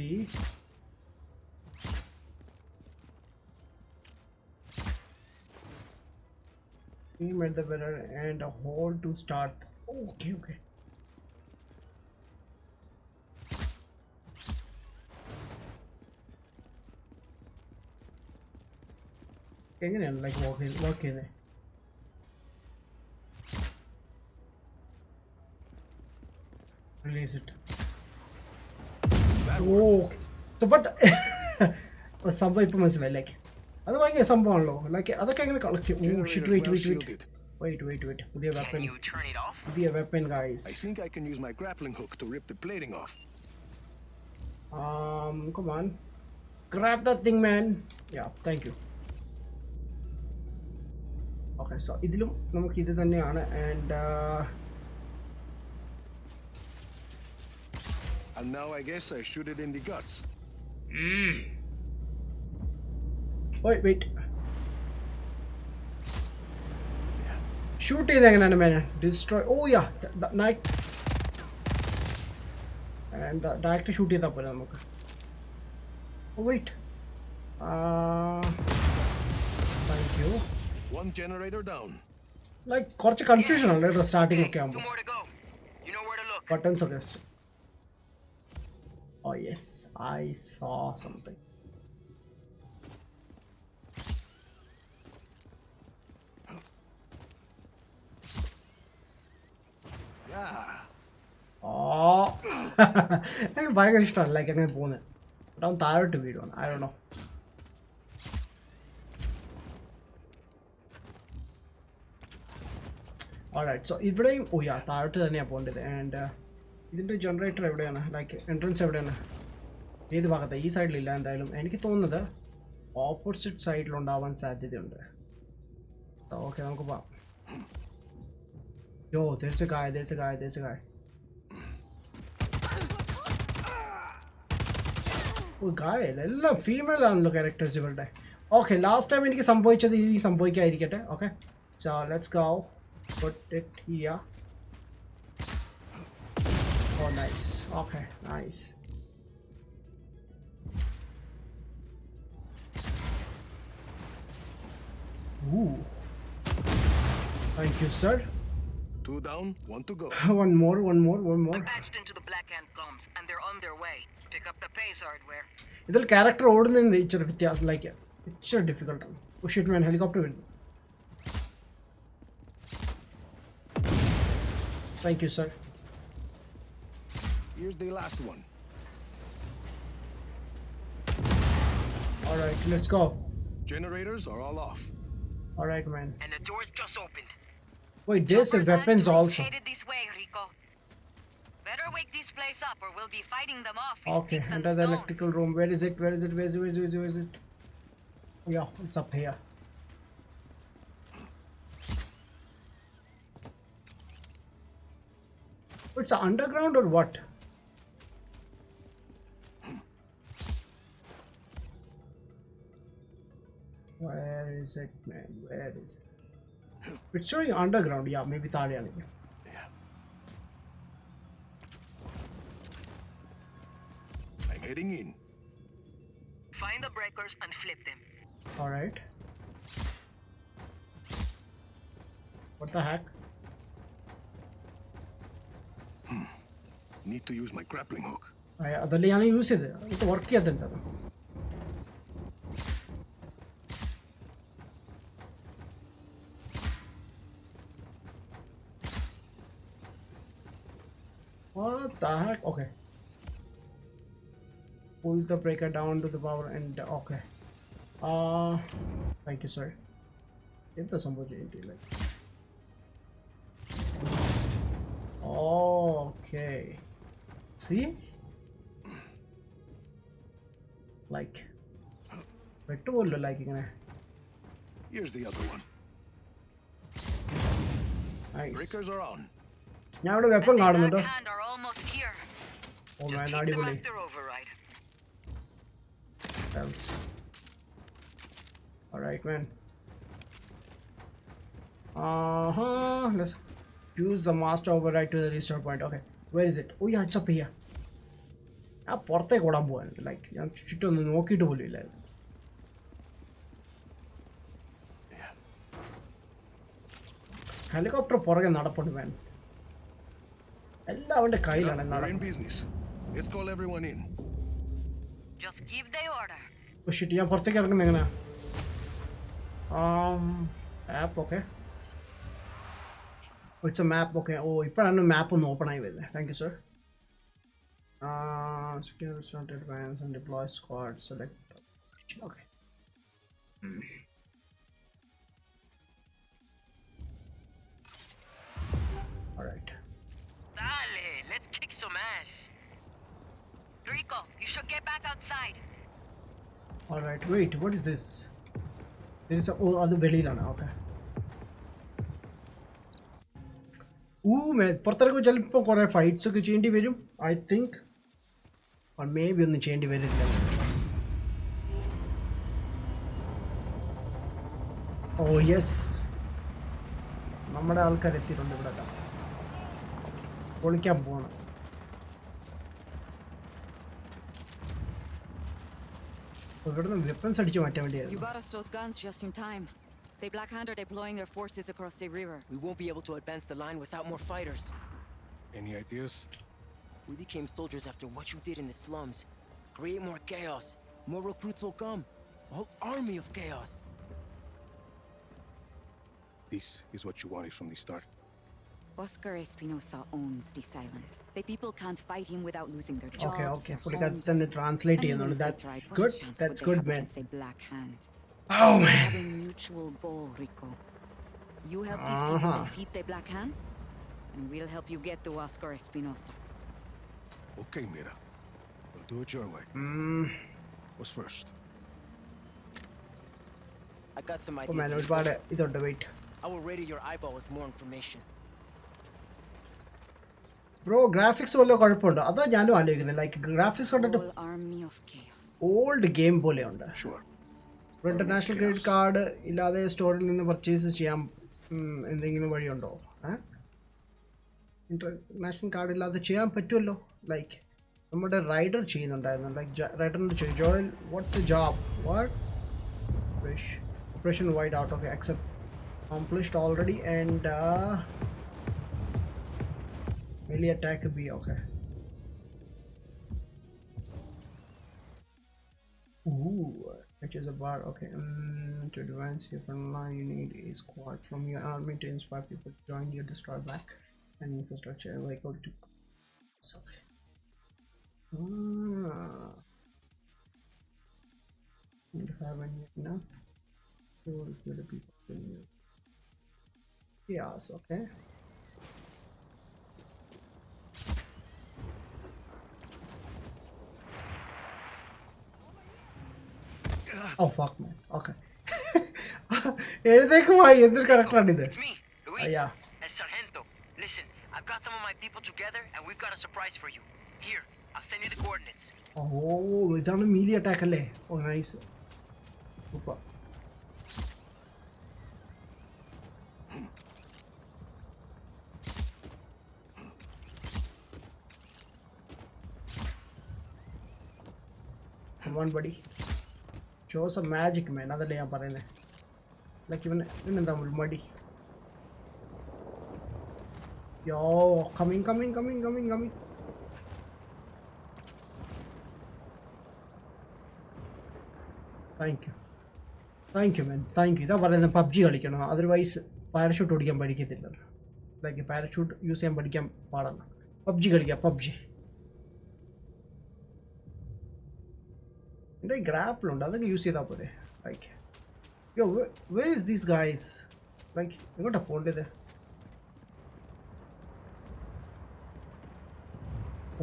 Aim at the barrel and a hold to start. Okay. എങ്ങനെയാണ് like work ചെയ്യുന്നത്? Release it. So but സംഭവം ഇപ്പം മനസ്സിലായി. Like അത് ഭയങ്കര സംഭവമാണല്ലോ. ലൈക്ക് അതൊക്കെ എങ്ങനെ കളക്ട് ചെയ്യും? Wait. പുതിയ weapon guys. I think I can use my grappling hook to rip the plating off. Come on. Grab that thing, man. Yeah, thank you. Okay, so ഇതിലും നമുക്ക് ഇത് തന്നെയാണ്. And now I guess I shoot it in the guts. Wait. Shoot ചെയ്ത് എങ്ങനെയാണ് man? Destroy. Oh yeah, that night. And direct shoot ചെയ്താൽ പോലെ നമുക്ക്. Oh wait. Thank you. One generator down. Like കുറച്ച് കൺഫ്യൂഷൻ ആണ് കേട്ടോ സ്റ്റാർട്ടിംഗ് ഒക്കെ ആകുമ്പോൾ. Two more to go. You know where to look. Buttons ഒക്കെ. Oh yes, I saw something. എനിക്ക് ഭയങ്കര ഇഷ്ടമാണ് ലൈക്ക് അങ്ങനെ പോകുന്നത്. അവൻ താഴോട്ട് വീഴുവാണ്. I don't know. Alright, so ഇവിടെയും താഴോട്ട് തന്നെയാണ് പോകേണ്ടത്. ആൻഡ് ഇതിൻ്റെ ജനറേറ്റർ എവിടെയാണ്? ലൈക്ക് എൻട്രൻസ് എവിടെയാണ്? ഏത് ഭാഗത്താണ്? ഈ സൈഡിലില്ല എന്തായാലും. എനിക്ക് തോന്നുന്നത് ഓപ്പോസിറ്റ് സൈഡിലുണ്ടാവാൻ സാധ്യതയുണ്ട്. ഓക്കെ, നമുക്ക് പോവാം. there's a guy. Guy എല്ലാം ഫീമെയിൽ ആണല്ലോ ക്യാരക്ടേഴ്സ് ഇവരുടെ. ഓക്കെ, ലാസ്റ്റ് ടൈം എനിക്ക് സംഭവിച്ചത് ഈ സംഭവിക്കാതിരിക്കട്ടെ. Okay, so let's go. Put it here. Oh nice. Okay, nice. Ooh, thank you sir. 2 down, 1 to go. one more. I patched into the Black Ant comms, and they're on their way. Pick up the pace hardware. ഇതിൽ character ഓടുന്നതിന് ഇച്ചിരി വ്യത്യാസം, like ഇച്ചിരി ഡിഫിക്കൽട്ടാണ്. Shit മാൻ, helicopter വരുന്നു. Thank you sir. Here's the last one. Alright, let's go. Generators are all off. Alright man. And the door's just opened. Wait, there's a weapons also. Headed this way, Rico. Better wake this place up or we'll be fighting them off with Okay, sticks and enter the stones. electrical room. Where is it? Yeah, it's up here. It's underground or what? Where is it, man? Where is it? It's showing underground. Yeah, maybe താഴെയാണ്. Yeah. I'm heading in. Find the breakers and flip them. All right. What the heck? Need to use my grappling hook. അതല്ലേ ഞാൻ use ചെയ്തത്. ഇത് work ചെയ്യാത്ത What the heck? Okay. Pull the breaker down to the power and okay. Thank you, sir. It's something like. Okay. See? Like. Petrol like Here's the other one. Nice. Breakers are on. ഞാൻ ഇവിടെ weapon കാണുന്നുണ്ടോ? Are almost here. Oh Just man hit the അടിപൊളി. master override. Else. All right, man. Let's use the master override to the restore point. Okay, where is it? Oh yeah, it's up here. ആ പുറത്തേക്ക് ഓടാൻ പോവാൻ like ഞാൻ ചുറ്റൊന്ന് നോക്കിയിട്ട് പോലും ഇല്ലായിരുന്നു. Helicopter പുറകെ നടപ്പുണ്ട് മാൻ. എല്ലാം അവന്റെ കയ്യിലാണ് We're in നടക്കുന്നത്. business. Let's call everyone in. Just give the order. Oh shit, ഞാൻ പുറത്തേക്ക് ഇറങ്ങുന്നത് എങ്ങനെയാ? App okay. It's a map okay. Oh ഇപ്പോഴാണ് മാപ്പ് ഒന്ന് ഓപ്പൺ ആയി വരുന്നത്. Thank you sir. Secure restaurant advance and deploy squad. Select. Okay. All right. Dale, let's kick some ass. Rico, you should get back outside. All right. Wait. What is this? There is a other വെളിയിലാണ്. Okay. പുറത്തിറങ്ങുമ്പോൾ ചിലപ്പോൾ കുറേ fights ഒക്കെ ചെയ്യേണ്ടി വരും. I think. Or maybe ഒന്നും ചെയ്യേണ്ടി വരില്ല. Oh yes. നമ്മുടെ ആൾക്കാർ എത്തിയിട്ടുണ്ട് ഇവിടെ. പൊളിക്കാൻ പോകണം. ഇവിടുന്ന് വെപ്പൺസ് അടിച്ചു മാറ്റാൻ You വേണ്ടിയായിരുന്നു. got us those guns just in time. The Black Hand are deploying their forces across the river. We won't be able to advance the line without more fighters. Any ideas? We became soldiers after what you did in the slums. Create more chaos. More recruits will come. A whole army of chaos. This is what you wanted from the start. Oscar Espinosa owns the silent. The people can't fight him without losing their jobs, Okay, okay. their പുള്ളിക്കാരൻ homes. തന്നെ translate And even ചെയ്യുന്നുണ്ട്. if they That's tried, good. what chance That's would good, they have man. against the Black Hand? Oh We man. have a mutual goal, Rico. You help these people defeat the Black Hand, and we'll help you get to Oscar Espinosa. Okay, Mira. We'll do it your way. What's first? I got some Oh ideas. man, Rico. ഒരുപാട് ഇതുണ്ട്. Wait. I will radio your eyeball with more information. Bro graphics വല്ല കുഴപ്പമുണ്ടോ? അതാ ഞാനും ആലോചിക്കുന്നത്. Like graphics കണ്ടിട്ട് Whole army of chaos. Old game പോലെയുണ്ട്. Sure. International credit card ഇല്ലാതെ സ്റ്റോറിൽ നിന്ന് പർച്ചേസ് ചെയ്യാൻ എന്തെങ്കിലും വഴിയുണ്ടോ? ഇന്റർനാഷണൽ കാർഡ് ഇല്ലാതെ ചെയ്യാൻ പറ്റുമല്ലോ. ലൈക്ക് നമ്മുടെ റൈഡർ ചെയ്യുന്നുണ്ടായിരുന്നു. ലൈക്ക് റൈഡറിന് ചോദിച്ചു Joel what's the job what operation wide out of accept accomplished already and melee attack B. Okay. Ooh, which is a bar. Okay. To advance your frontline, you need a squad from your army to inspire people to join your destroy back and infrastructure vehicle to. Okay. Don't have any enough. So if the people can use. Yes. Okay. Oh fuck man. Okay. Anything why endur correct is It's me, Luis. yeah. El Sargento. Listen, I've got some of my people together and we've got a surprise for you. Here, I'll send you the coordinates. Oh, ഇതാണ് melee attack അല്ലേ? Oh nice. Super. Come on, buddy. Show some magic, man. Adale ഞാൻ പറയുന്നത്. Like even എന്താ മടി. Yo, coming. Thank you, man. Thank you. ഇതാ പറയുന്നത് PUBG കളിക്കണം. Otherwise parachute ഓടിക്കാൻ പഠിക്കത്തില്ല. ലൈക്ക് പാരഷൂട്ട് യൂസ് ചെയ്യാൻ പഠിക്കാൻ പാടാണ്. PUBG കളിക്കാം PUBG. എൻ്റെ ഗ്രാപ്പിലുണ്ട്, അതൊക്കെ യൂസ് ചെയ്താൽ പോരെ. ലൈക്ക് യോ where is these guys? Like എങ്ങോട്ടാണ് പോകേണ്ടത്?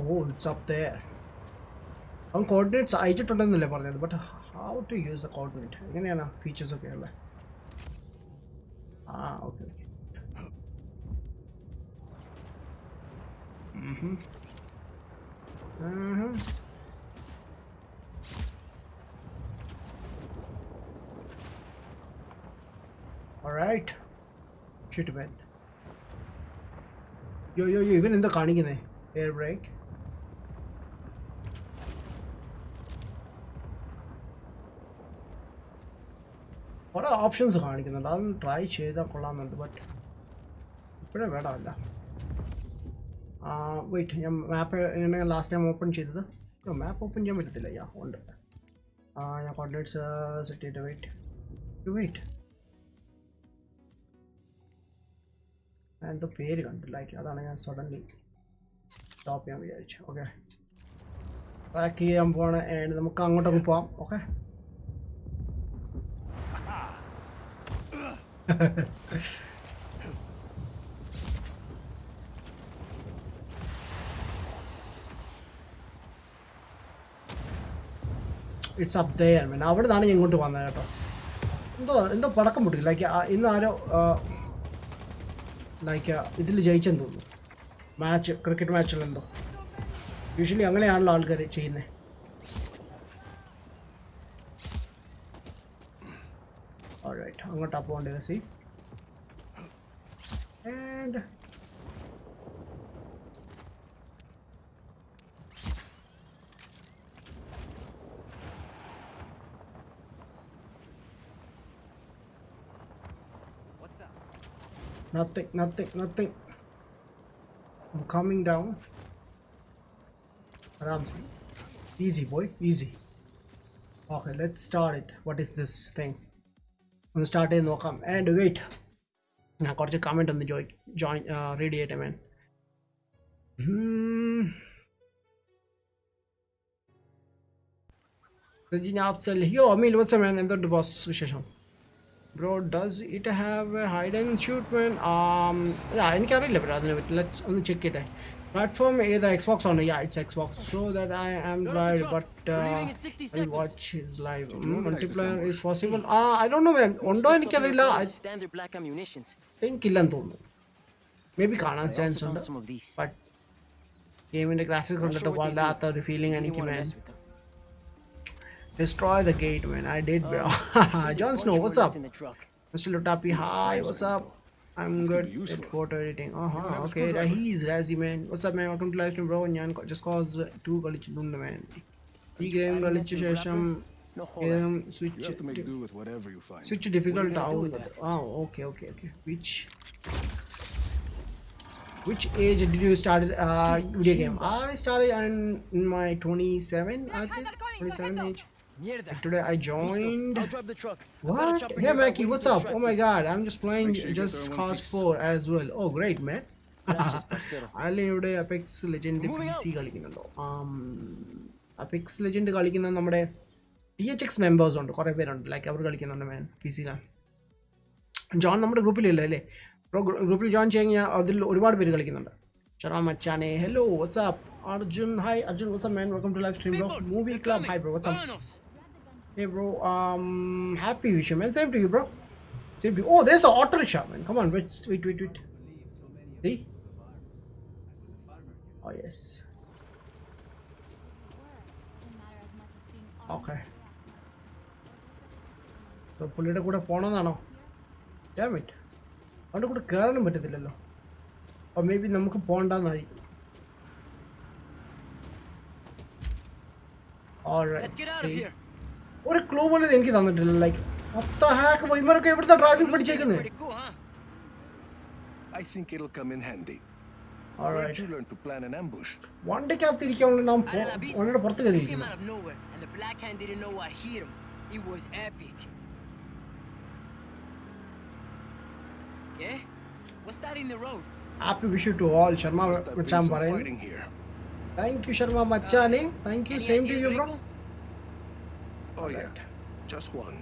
Oh, it's up there. അവൻ കോർഡിനേറ്റ്സ് അയച്ചിട്ടുണ്ടെന്നല്ലേ പറഞ്ഞത്. But how to use the coordinate? എങ്ങനെയാണ് ഫീച്ചേഴ്സ് ഒക്കെ ഉള്ളത്? Okay. Alright. Shit, man. Yo, ഇവൻ എന്താ കാണിക്കുന്നേ? Air brake. കുറേ ഓപ്ഷൻസ് കാണിക്കുന്നുണ്ട്. അതൊന്ന് ട്രൈ ചെയ്താൽ കൊള്ളാമെന്നുണ്ട്. ബട്ട് ഇപ്പോഴേ വേണമല്ല. വെയിറ്റ്, ഞാൻ മാപ്പ് എങ്ങനെ ലാസ്റ്റ് ടൈം ഓപ്പൺ ചെയ്തത്? മാപ്പ് ഓപ്പൺ ചെയ്യാൻ പറ്റത്തില്ല. ഉണ്ട്. ഞാൻ കോർഡിനേറ്റ്സ് സെറ്റ് ചെയ്തിട്ട് വെയിറ്റ് എന്തോ പേര് കണ്ടു. ലൈക്ക് അതാണ് ഞാൻ സഡൻലി സ്റ്റോപ്പ് ചെയ്യാൻ വിചാരിച്ചു. ഓക്കെ, ട്രാക്ക് ചെയ്യാൻ പോവാണ്. ആൻഡ് നമുക്ക് അങ്ങോട്ടൊക്കെ പോവാം. ഓക്കെ, ഇറ്റ്സ് അപ്പ് ദെയർ മീൻ. അവിടെ നിന്നാണ് ഞാൻ ഇങ്ങോട്ട് വന്നത് കേട്ടോ. എന്തോ പടക്കം പൊട്ടി. ലൈക്ക് ഇന്ന് ആരോ ലൈക്ക് ഇതിൽ ജയിച്ചെന്ന് തോന്നുന്നു. Match, cricket മാച്ചിലെന്തോ. യൂഷ്വലി അങ്ങനെയാണല്ലോ ആൾക്കാർ ചെയ്യുന്നത്. ഓൾറൈറ്റ്, അങ്ങോട്ടാണ് പോകേണ്ടത്. C and nothing. I'm coming down. Aramse. Easy, boy, easy. Okay, let's start it. What is this thing? I'm start it. Welcome. And wait, I got a comment on the join radiator, man. Regina Afsal. Yo, Amil, what's up, man? And the boss Vishesham. Bro, does it have a hide and shoot, man? Yeah, എനിക്കറിയില്ല bro അതിനെ പറ്റി. Let's ഒന്ന് check ചെയ്തേ. Platform ഏതാ? Xbox ആണ്. Yeah, it's Xbox. So that I am right, but I watch his live. Multiplayer is possible. I don't know, man. ഉണ്ടോ എനിക്കറിയില്ല. I think ഇല്ലെന്ന് തോന്നുന്നു. Maybe കാണാൻ ചാൻസ് ഉണ്ട്. But ഗെയിമിന്റെ ഗ്രാഫിക്സ് കണ്ടിട്ട് വല്ലാത്ത ഒരു ഫീലിംഗ് എനിക്ക്, man. Destroy the gate, man. I did, bro. Jon Snow, what's up? Mr. Lutapi, hi, what's up? I'm good at photo editing. Okay, he's Razzie, man. What's up, man? Welcome to live stream, bro. Just cause 2 കളിച്ചിട്ടുണ്ട്, man. ഈ game കളിച്ച ശേഷം switch You have to make do with whatever you find. Switch difficult out. Okay. Which age did you start video game? I started in my 27, I think. 27 age. Today I joined. I'll drive the truck. What? Hey Mackie, what's up? Oh my god, I'm just playing just Cause 4 as well. Oh great, man. I'll ഇവിടെ Apex Legend PC കളിക്കുന്നുണ്ടോ? Apex Legend കളിക്കുന്ന നമ്മുടെ THX members ഉണ്ട്, കുറേ പേരുണ്ട്. Like അവർ കളിക്കുന്നുണ്ട്, man. PC-ലാണ്. John നമ്മുടെ ഗ്രൂപ്പിലില്ല അല്ലേ? Bro ഗ്രൂപ്പിൽ ജോയിൻ ചെയ്യാൻ ഞാൻ അതിൽ ഒരുപാട് പേര് കളിക്കുന്നുണ്ട്. Charan Machane, hello, what's up? Arjun, hi Arjun, what's up, man? Welcome to live stream, bro. Movie Club, hi bro, what's up? Hey bro, happy wish, man. Same to you, bro. Same to you. Oh, there's an auto rickshaw, man. Come on, wait. See? Oh yes. Okay. So പുള്ളിയുടെ കൂടെ പോണതാണോ? Damn it. അവൻ്റെ കൂടെ കയറാനും പറ്റത്തില്ലല്ലോ. Or maybe നമുക്ക് പോകണ്ടെന്നായിരിക്കും. Alright. Let's get out of here. ഒരു clue പോലും എനിക്ക് തന്നിട്ടില്ല. Like what the heck? ഇവരൊക്കെ എവിടുത്തെ driving പഠിച്ചേക്കുന്നത്? Pretty cool, huh? I think it'll come in handy. Alright. Where'd you learn to plan an ambush? വണ്ടിക്കകത്ത് ഇരിക്കാനുള്ള നാം വണ്ടിയുടെ പുറത്ത് You came കയറിയിരിക്കുന്നു. out of nowhere, and the black hand didn't know what hit him. It was epic. Yeah? What's that in the road? Happy wish you to all. Sharma Must have been Machan some പറയുന്നു. fighting here. Thank you Sharma മച്ചാനെ. Thank you. Any Same to ideas, you bro. Rico? Oh yeah, just one.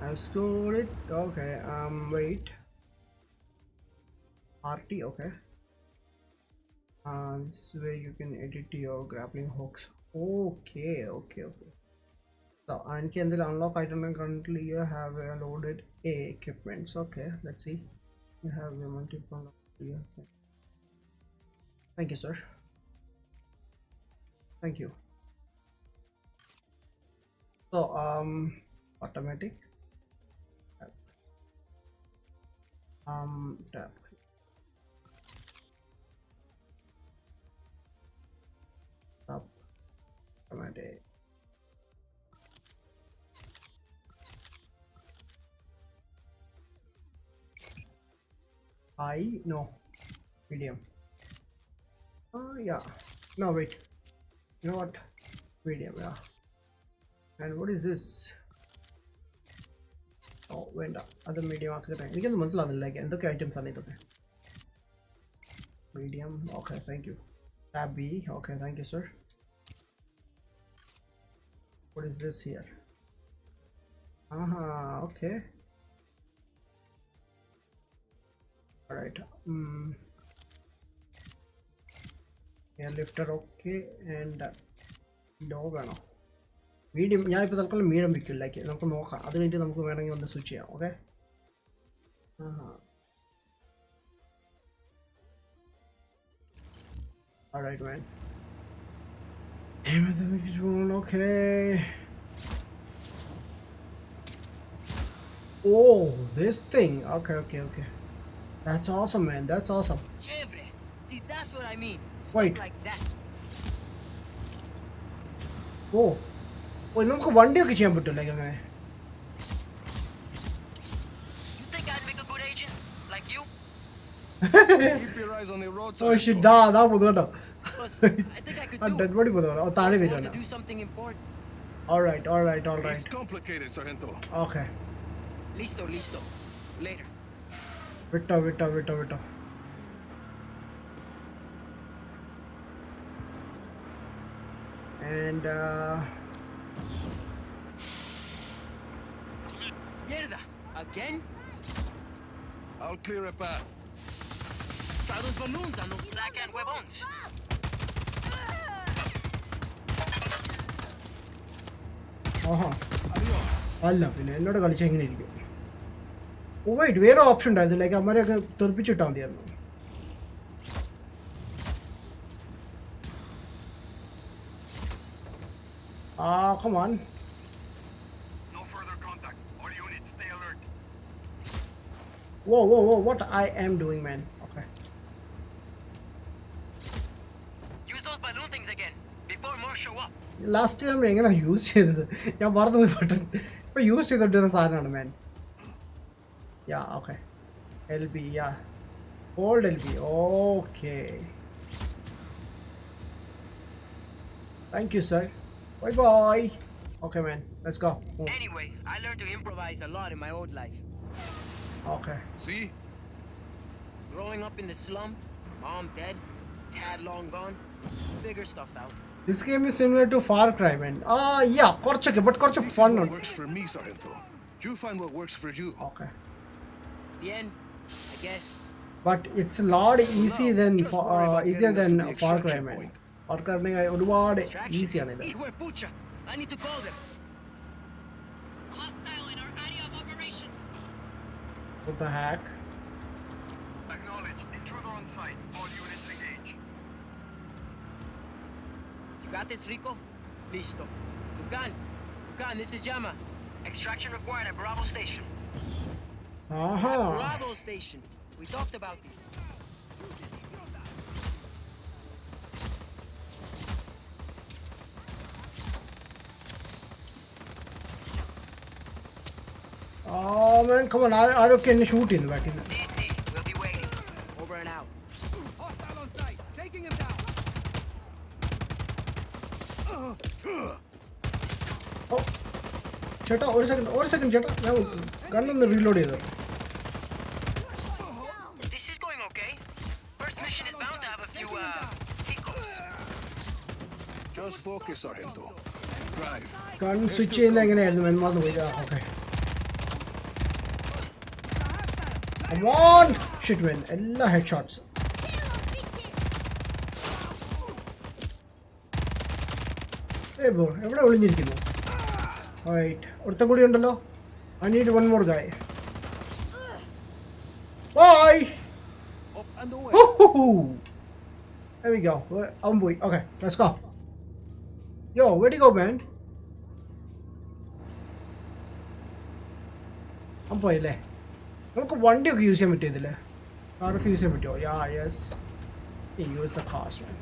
I've scored it. Okay. Wait. RT. Okay. This is where you can edit your grappling hooks. Okay. So, and can the unlock item and currently you have loaded A equipments. Okay. Let's see. You have a multiple. Yeah. Okay. Thank you, sir. Thank you. So, automatic. Tap. Up. Automatic. No. Medium. Yeah. No, wait. You know what? Medium, yeah. And what is this? Oh, wait. Other medium. You can understand like and the items are okay. Medium. Okay, thank you. Tab B. Okay, thank you, sir. What is this here? Okay. Alright. Air lifter, okay. And dog or no? Medium. Yeah, if you medium, we can like it. Other than that, on the switch here, okay? Alright, man. Okay. Oh, this thing. Okay. That's awesome, man. That's awesome. Chévere. See, that's what I mean. Wait. Stuff like that. Oh, നമുക്ക് വണ്ടിയൊക്കെ ചെയ്യാൻ പറ്റുമല്ലേ അങ്ങനെ? You think I'd make a good agent? Like you? Keep your eyes on the road. Oh shit, ദാ പോകുന്നുണ്ടോ? Plus, I think I could do dead body പോകുന്നു. ഓ താഴെ it. Want വരുന്നുണ്ട്. to do something important. Alright. It's complicated, Sargento. Okay. Listo. Later. വിട്ടോ. And Mierda. Again? I'll clear a path. Try those balloons on those Black and huevons. അല്ല പിന്നെ എന്നോട് കളിച്ച എങ്ങനെ ഇരിക്കും? ഓ വെയിറ്റ്, വേറെ ഓപ്ഷൻ ഉണ്ടായിരുന്നു. ലൈക്ക് അമ്മരെയൊക്കെ തെറിപ്പിച്ചിട്ടാ മതിയായിരുന്നു. Come on. No further contact. All units, stay alert. Whoa, what I am doing, man. Okay. Use those balloon things again before more show up. Last time എങ്ങനെ യൂസ് ചെയ്തത് ഞാൻ മറന്നുപോയി. Button ഇപ്പൊ use ചെയ്തോണ്ടിരുന്ന സാധനമാണ്, man. Yeah, okay. LB, yeah. Hold LB. Okay. Thank you, sir. Bye. Okay, man. Let's go. Move. Anyway, I learned to improvise a lot in my old life. Okay. See? Growing up in the slum, mom dead, dad long gone, figure stuff out. This game is similar to Far Cry, man. Yeah, korchake, but korchak This fun. is what works for me, Sargento. You find what works for you. Okay. Bien, I guess. But it's a lot easy than Just worry about easier getting than us to the Far Cry, extraction man. point. Far Cry ഒരുപാട് Distraction. easy ആണ് ഇത്. Hijo de pucha! I need to call them. Hostile in our area of operation. What the heck? Acknowledge. Intruder on site. All units engage. You got this, Rico? Listo. Dugan, this is Jama. Extraction required at Bravo Station. Bravo Station. We talked about this. Oh man, come on, I don't can shoot in the back. CC, we'll be waiting. Over and out. Hostile on site. Taking him down. Oh, ചേട്ടാ ഒരു second ചേട്ടാ ഞാൻ ഗണ്ണൊന്ന് reload ചെയ്തു. This is going okay. First mission is bound to have a few, hiccups. Just focus, Sargento. Drive. Gun switch ചെയ്യുന്നത് എങ്ങനെയായിരുന്നു മെന്മാർന്ന് പോയി. Okay come on shit man, എല്ലാ head shots. ഏയ് ബ്രോ എവിടെ ഒളിഞ്ഞിരിക്കുന്നു? റൈറ്റ് ഒരുത്തം കൂടി ഉണ്ടല്ലോ. I need one more guy. Bye. Up and away. There we go. അവൻ പോയി. Okay, let's go. Yo, where'd you go, man? അവൻ പോയല്ലേ? നമുക്ക് വണ്ടിയൊക്കെ യൂസ് ചെയ്യാൻ പറ്റുമോ ഇതില്? കാറൊക്കെ യൂസ് ചെയ്യാൻ പറ്റുമോ? Yeah, yes. Use the cars, man.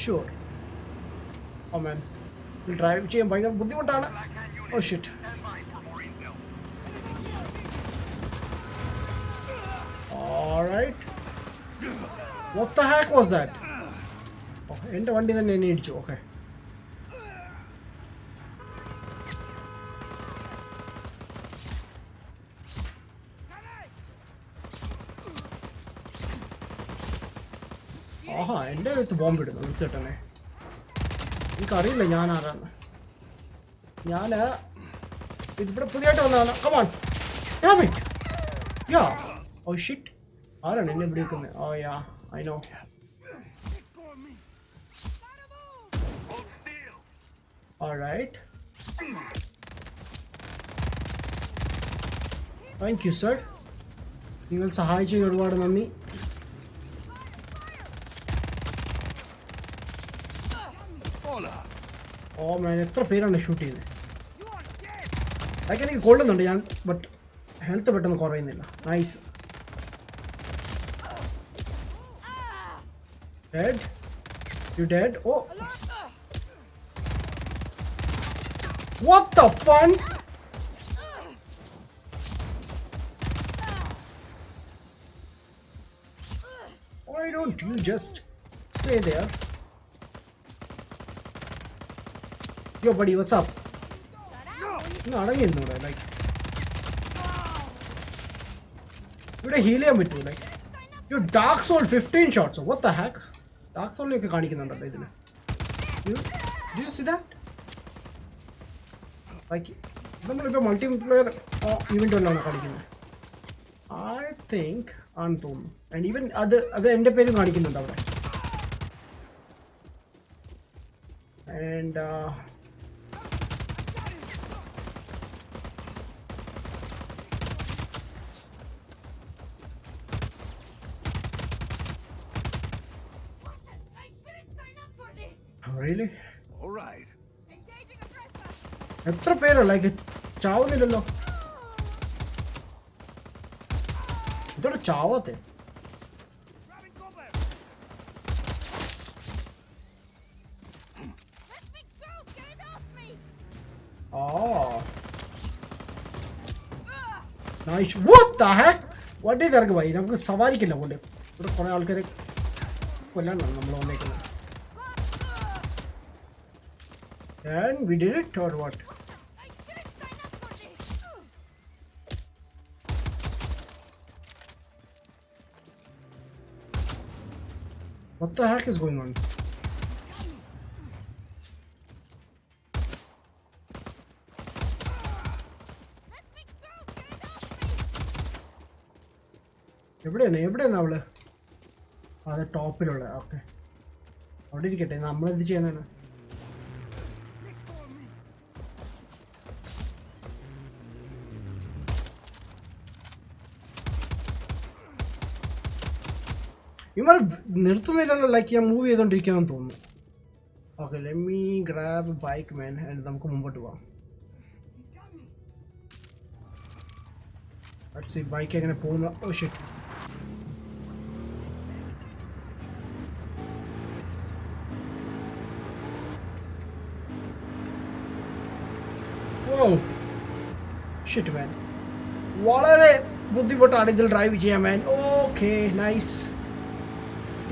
Sure. Oh man, drive ചെയ്യാൻ ഭയങ്കര ബുദ്ധിമുട്ടാണ്. Oh shit. Alright. What the heck was that? Oh, എൻ്റെ വണ്ടി തന്നെ എന്നെ ഇടിച്ചു. Okay. ആഹാ എൻ്റെ അടുത്ത് ബോംബ് ഇടുന്നു നിർത്തിട്ടെന്നെ. എനിക്കറിയില്ല ഞാൻ ആരാണ്. ഞാൻ ഇതിവിടെ പുതിയതായിട്ട് വന്നതാണ്. കമോൺ യാ. ഓ ഷിറ്റ്, ആരാണ് എന്നെ ഇവിടെ നിൽക്കുന്നത്? Oh yeah I know. Alright, thank you sir, നിങ്ങൾ സഹായിച്ചതിന് ഒരുപാട് നന്ദി. ഓ മാൻ, എത്ര പേരാണ് ഷൂട്ട് ചെയ്തത്? അതൊക്കെ എനിക്ക് കൊള്ളുന്നുണ്ട് ഞാൻ, ബട്ട് ഹെൽത്ത് പെട്ടെന്ന് കുറയുന്നില്ല. Nice. Dead? You dead? Oh what the fun? Why don't you just stay there? Yo buddy, what's up? No, അടങ്ങിയിരുന്നൂടെ? ലൈക്ക് ഇവിടെ ഹീൽ ചെയ്യാൻ പറ്റൂ? Like you dark soul 15 shots. What the heck? Dark സോളിനെയൊക്കെ കാണിക്കുന്നുണ്ടല്ലോ ഇതിന്. Did you see that? Like നമ്മളിപ്പോൾ multiplayer event വല്ലാണ് കാണിക്കുന്നത്. ഐ തിങ്ക് ആണെന്ന് തോന്നുന്നു. ആൻഡ് ഈവൻ അത് എൻ്റെ പേരും കാണിക്കുന്നുണ്ട് അവിടെ. And really? All right. എത്ര പേരാ? ലൈക്ക് ചാവുന്നില്ലല്ലോ. ഇതോടെ ചാവാത്തെ? Nice. What the heck? What is that? Why? നമുക്ക് സവാരിക്കില്ല കൊണ്ട് ഇവിടെ കുറെ ആൾക്കാരെ കൊല്ലാനാണ് നമ്മൾ വന്നേക്കുന്നത്. And we did it or what? What the heck is going on? എവിടെയാണ് അവള്? അത് ടോപ്പിലുള്ള. ഓക്കെ, അവിടെ ഇരിക്കട്ടെ. നമ്മളെന്ത് ചെയ്യാനാണ്? ഇവർ നിർത്തുന്നില്ലല്ലോ. ലൈക്ക് ഞാൻ മൂവ് ചെയ്തോണ്ടിരിക്കാന്ന് തോന്നുന്നു. Okay, let me grab bike man and നമുക്ക് മുമ്പോട്ട് പോവാം. ബൈക്ക് എങ്ങനെ പോകുന്ന? Oh shit. Oh shit man. വളരെ ബുദ്ധിമുട്ടാണ് ഇതിൽ ഡ്രൈവ് ചെയ്യാൻ man. Okay nice.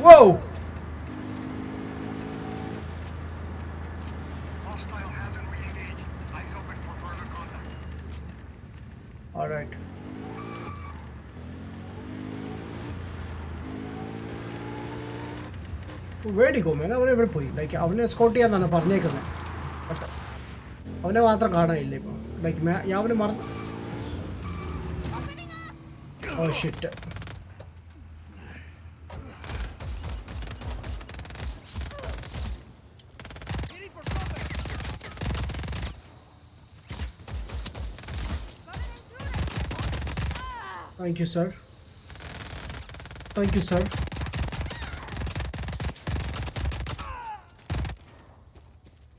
Whoa Hostile hasn't re-engaged. Eyes open for further contact. Alright. വേടിക്കോ മേൻ. അവനെ ഇവിടെ പോയി. ലൈക്ക് അവനെ എസ്കോർട്ട് ചെയ്യാന്നാണ് പറഞ്ഞേക്കുന്നത്. ബട്ട് അവനെ മാത്രം കാണാനില്ല ഇപ്പോൾ. ലൈക്ക് ഞാൻ അവന് മറന്നു. Oh shit. Thank you, sir. Thank you, sir.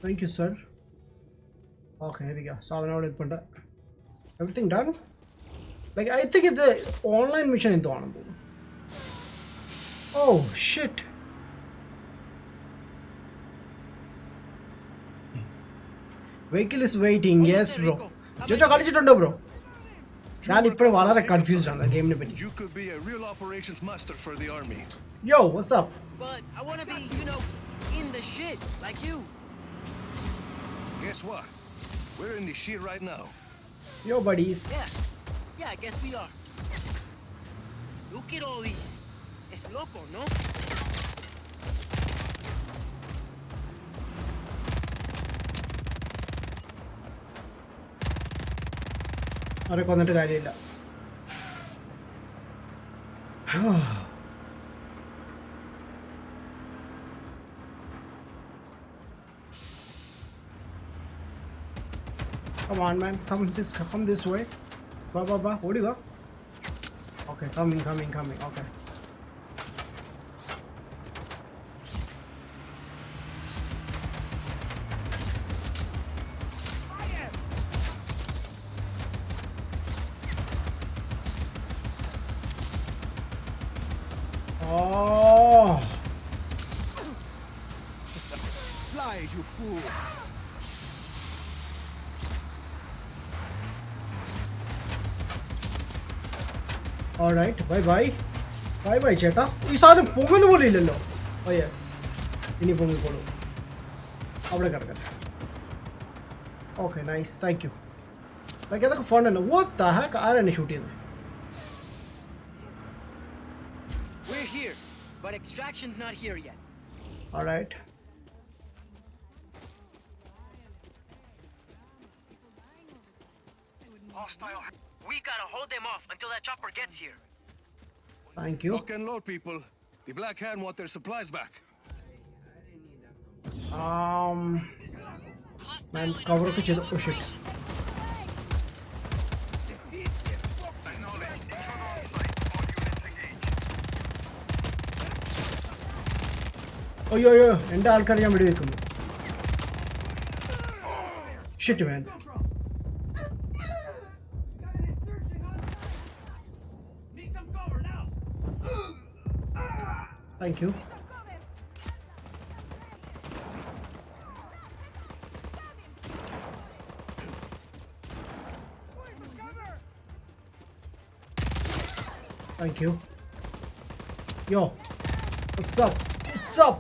Thank you, sir. Okay, here we go. So now everything done? Like, I think it's the online mission in the one. Oh, shit. Vehicle is waiting. Yes, bro. Jojo, college it bro. I'm confused on the game. You could be a real operations master for the army. Yo, what's up? But I want to be, in the shit, like you. Guess what? We're in the shit right now. Yo, buddies. Yeah, I guess we are. Look at all these. It's loco, no? അവരെ കൊന്നിട്ട് കാര്യമില്ല. Come on, man. Come this way. Ba. Where do you go? Okay, coming. Okay. Oh. Fly, you fool. Alright, bye ചേട്ടാ. ഈ സാധനം പൊങ്ങുന്ന പോലെ ഇല്ലല്ലോ. ഓ yes, ഇനി പൊങ്ങിക്കോളൂ. അവിടെ കിടക്കട്ടെ. Okay nice, thank you. Like അതൊക്കെ ഫൺ അല്ലേ. വാട്ട് ദ ഹെക്ക്, ആരാണ് ഷൂട്ട് ചെയ്യുന്നത്? We're here, but extraction's not here yet. Alright. Hostile. We gotta hold them off until that chopper gets here. Thank you. Lock and load, people. The Black Hand want their supplies back. Man, cover ഒക്കെ ചെയ്തു. Oh shit. Acknowledge. Intruder on site. All units engaged. അയ്യോ എൻ്റെ ആൾക്കാരെ ഞാൻ വെടിവെക്കുന്നു. Shit, man. Thank you. Thank you. Yo, what's up? What's up?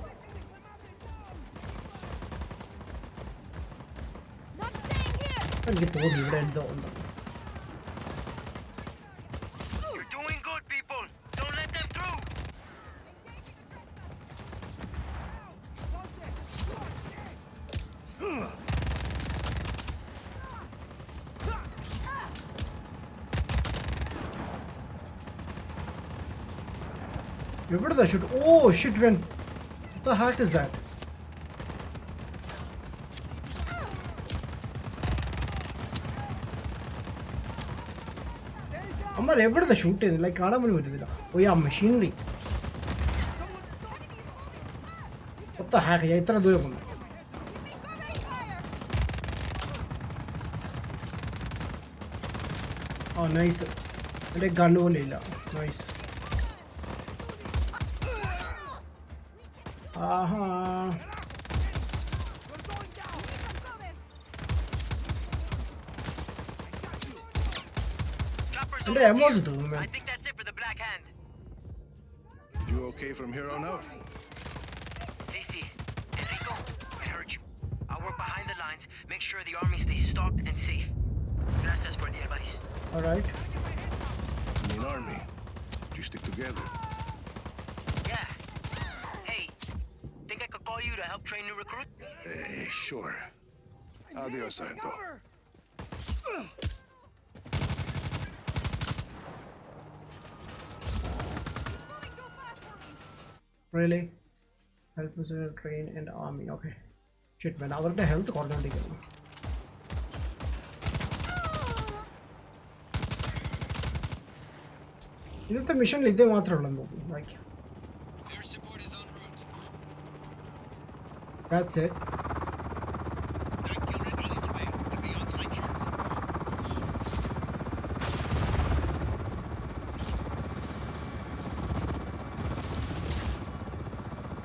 എനിക്ക് തോന്നി ഇവിടെ എന്തോ ഉണ്ട്. You're doing good, people. Don't let them through. എവിടുന്നാ shoot? Oh shit, man. What the heck is that? അമ്മ എവിടുന്നാ ഷൂട്ട് ചെയ്തത്? ലൈക്ക് കാണാൻ പോലും പറ്റുന്നില്ല. ഓ യാ മെഷീനറി. What the heck? ഞാൻ ഇത്ര ദൂരം കൊന്നു. ഓ നൈസ്. എൻ്റെ ഗണ്ണ് പോലും ഇല്ല. Nice. Aaha. Chopper's And the ammo is doing, man. I think that's it for the Black Hand. You okay from here on out? CC, Enrico, I heard you. I'll work behind the lines, make sure the army stays stocked and safe. Gracias for the advice. Alright. You mean army? You stick together. Yeah. Hey, think I could call you to help train new recruits? Sure. Adios, Santo. Really? Help us train and army. Okay. Shit, man. Our health corner. Is it the mission? Like, Air support is en route. That's it. Tank unit on its way to be on site shortly.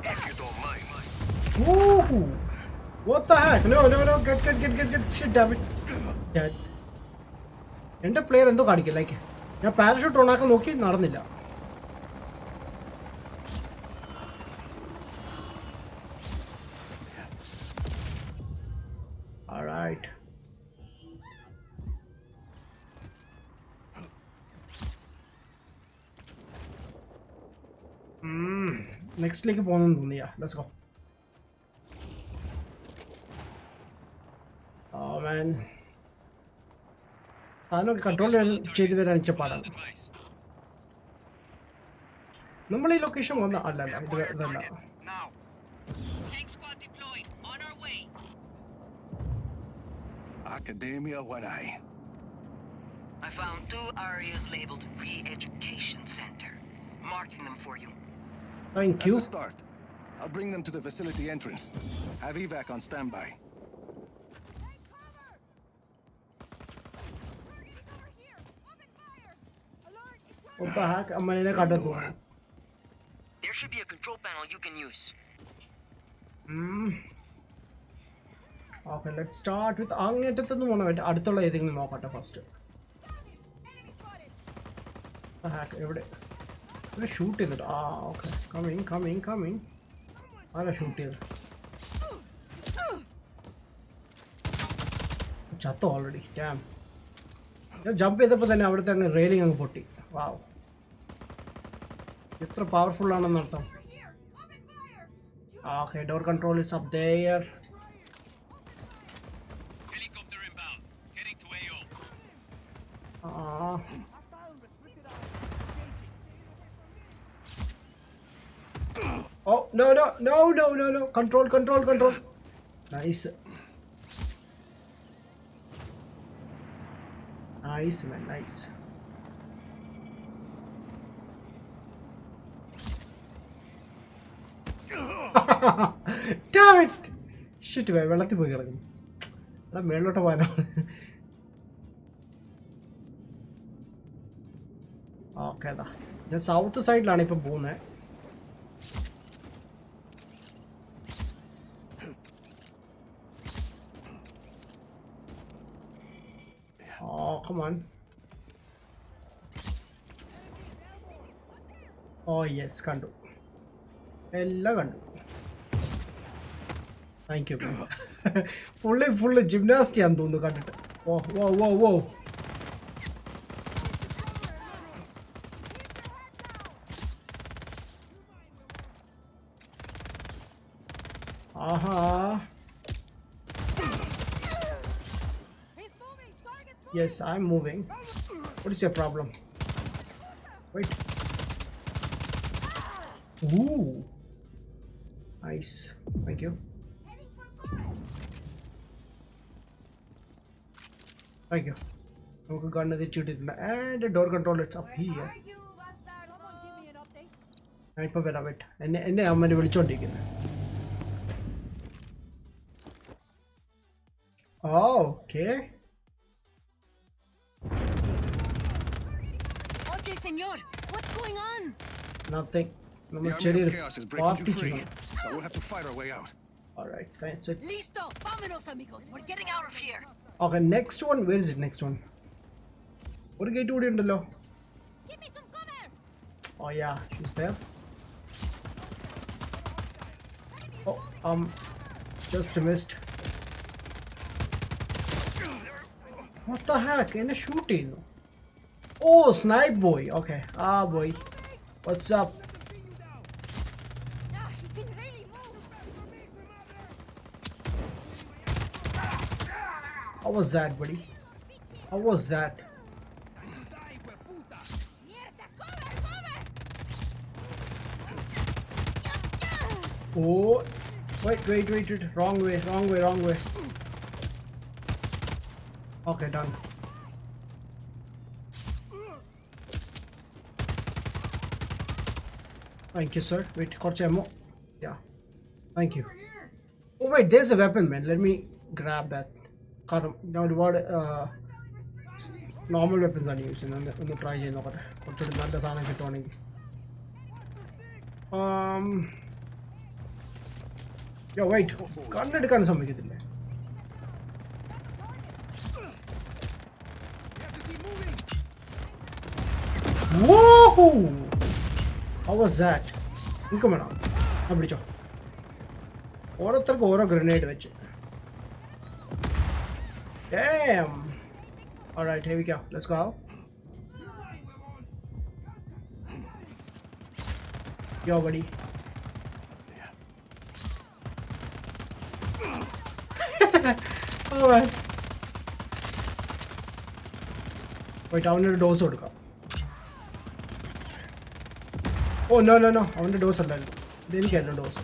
If you don't mind. Woo! What the heck? No, get. Shit, damn it. Dead. Enter player and the card like a parachute on Akanoki, Narnilla. Alright. Next league on, yeah, let's go. Oh man. I don't control and change the Ranchapada. Normally, location on the island. Now. Tank squad deployed. On our way. Academia Wanai. I found 2 areas labeled Re-Education Center. Marking them for you. Thank That's you. a start. I'll bring them to the facility entrance. Have evac on standby. What the heck? I'm gonna cut it. There should be a control panel you can use. Okay, let's start with Adatola first. The heck, every day. Shoot it. Ah, okay. Coming. I'll shoot it. Chato already. Damn. Jump with the railing and potty. Wow. It's powerful on another. Okay, door control is up there. Helicopter inbound. Heading to AO. Oh, no. Control. Nice. Nice, man. Nice. Damn it! Shit, man. Vellathi poi kidakum. Ada mellotta poana. Okay, da. The south side lana ipo പോകുന്നെ. Oh, come on. Oh, yes, Kandu. Ella Kandu. Thank you. Full gymnastic and do the content. Whoa. Aha. Yes, I'm moving. What is your problem? Wait. Ooh. Nice. Thank you. Thank you. Okay, got another shooting. And the door control is up here. I forgot about it. And I'm going to take it. Oh, okay. Oye, señor, what's going on? Nothing. The army of chaos is breaking you free, so we'll have to fight our way out. Alright, thanks. Listo, vámonos, amigos. We're getting out of here. Okay, next one. Where is it? Next one. ഒരു gate കൂടി ഉണ്ടല്ലോ. Oh yeah, she's there. Oh, just missed. What the heck? In a shooting. Oh, snipe boy. Okay. Ah boy. What's up? How was that, buddy? How was that? Oh, wait. Wrong way. Okay, done. Thank you, sir. Wait, korch ammo. Yeah. Thank you. Oh, wait, there's a weapon, man. Let me grab that. Now, what normal weapons are using? I'm going to try it. Yo, wait. Can't let it something. Whoa! How was that? Come on. Or a grenade. Damn! Alright, here we go. Let's go. Yo, buddy. Alright. Wait, I want to dose. Oh, no. I want to dose. Then get a dose.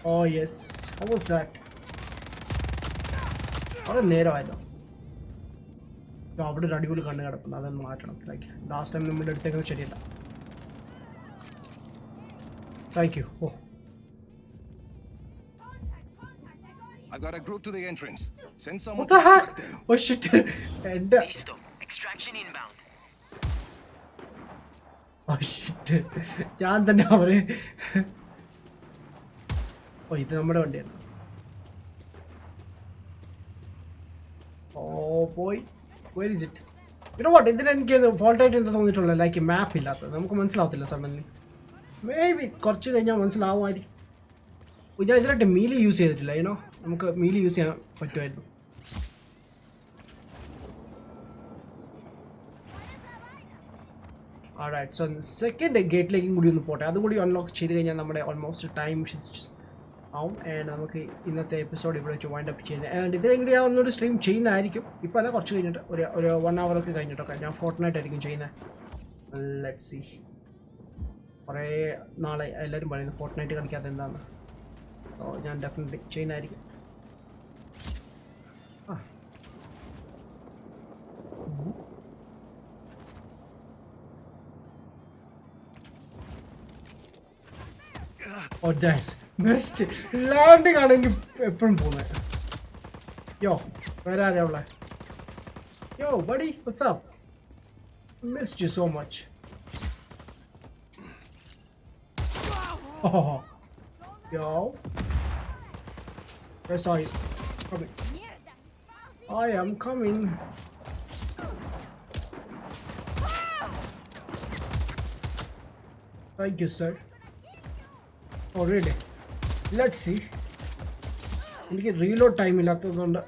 Oh, yes. How was that? What a narrow I know. Like last time we did take a shit. Thank you. Oh. I've got a group to the entrance. Send someone What the to heck? distract them. Oh shit. And Listo. Extraction inbound. oh shit. ഞാൻ തന്നെ അവരെ ഓ ഇത് നമ്മുടെ വണ്ടിയാണ്. Oh boy, where is it? You know what? ഇതിന് എനിക്ക് fault ആയിട്ട് എന്താ തോന്നിയിട്ടുള്ള ലൈക്ക് മാപ്പ് ഇല്ലാത്തത് നമുക്ക് മനസ്സിലാവത്തില്ല സഡൻലി. മേ ബി കുറച്ച് കഴിഞ്ഞാൽ മനസ്സിലാവുമായിരിക്കും. ഞാൻ ഇതിനായിട്ട് മീലി യൂസ് ചെയ്തിട്ടില്ല. യുനോ നമുക്ക് മീലി യൂസ് ചെയ്യാൻ പറ്റുമായിരുന്നു. Alright, so സെക്കൻഡ് ഗേറ്റിലേക്കും കൂടി ഒന്ന് പോട്ടെ. അതും കൂടി അൺലോക്ക് ചെയ്ത് കഴിഞ്ഞാൽ നമ്മുടെ ഓൾമോസ്റ്റ് ടൈം ആവും. ആൻഡ് നമുക്ക് ഇന്നത്തെ എപ്പിസോഡ് ഇവിടെ വെച്ച് വൈൻഡ് അപ്പ് ചെയ്യുന്നത്. ആൻഡ് ഇത് എങ്കിലും ഞാൻ ഒന്നൊരു സ്ട്രീം ചെയ്യുന്നതായിരിക്കും. ഇപ്പോൾ അല്ല, കുറച്ച് കഴിഞ്ഞിട്ട് ഒരു 1 hour ഒക്കെ കഴിഞ്ഞിട്ടൊക്കെ ഞാൻ ഫോർട്ട്നൈറ്റ് ആയിരിക്കും ചെയ്യുന്നത്. Let's see. കുറേ നാളെ എല്ലാവരും പറയുന്നത് ഫോർട്ട്നൈറ്റ് കളിക്കാത്ത എന്താണെന്ന്. സോ ഞാൻ ഡെഫിനറ്റ്ലി ചെയ്യുന്നതായിരിക്കും. Oh, that's best. Landing ആണെങ്കിൽ എപ്പോഴും പോകുന്നത്. Yo, where are you? Yo, buddy, what's up? Missed you so much. Oh, yo, where saw you? Coming. I am coming. Thank you, sir. Oh really? Let's see. എനിക്ക് reload time ഇല്ലാത്തതുകൊണ്ട്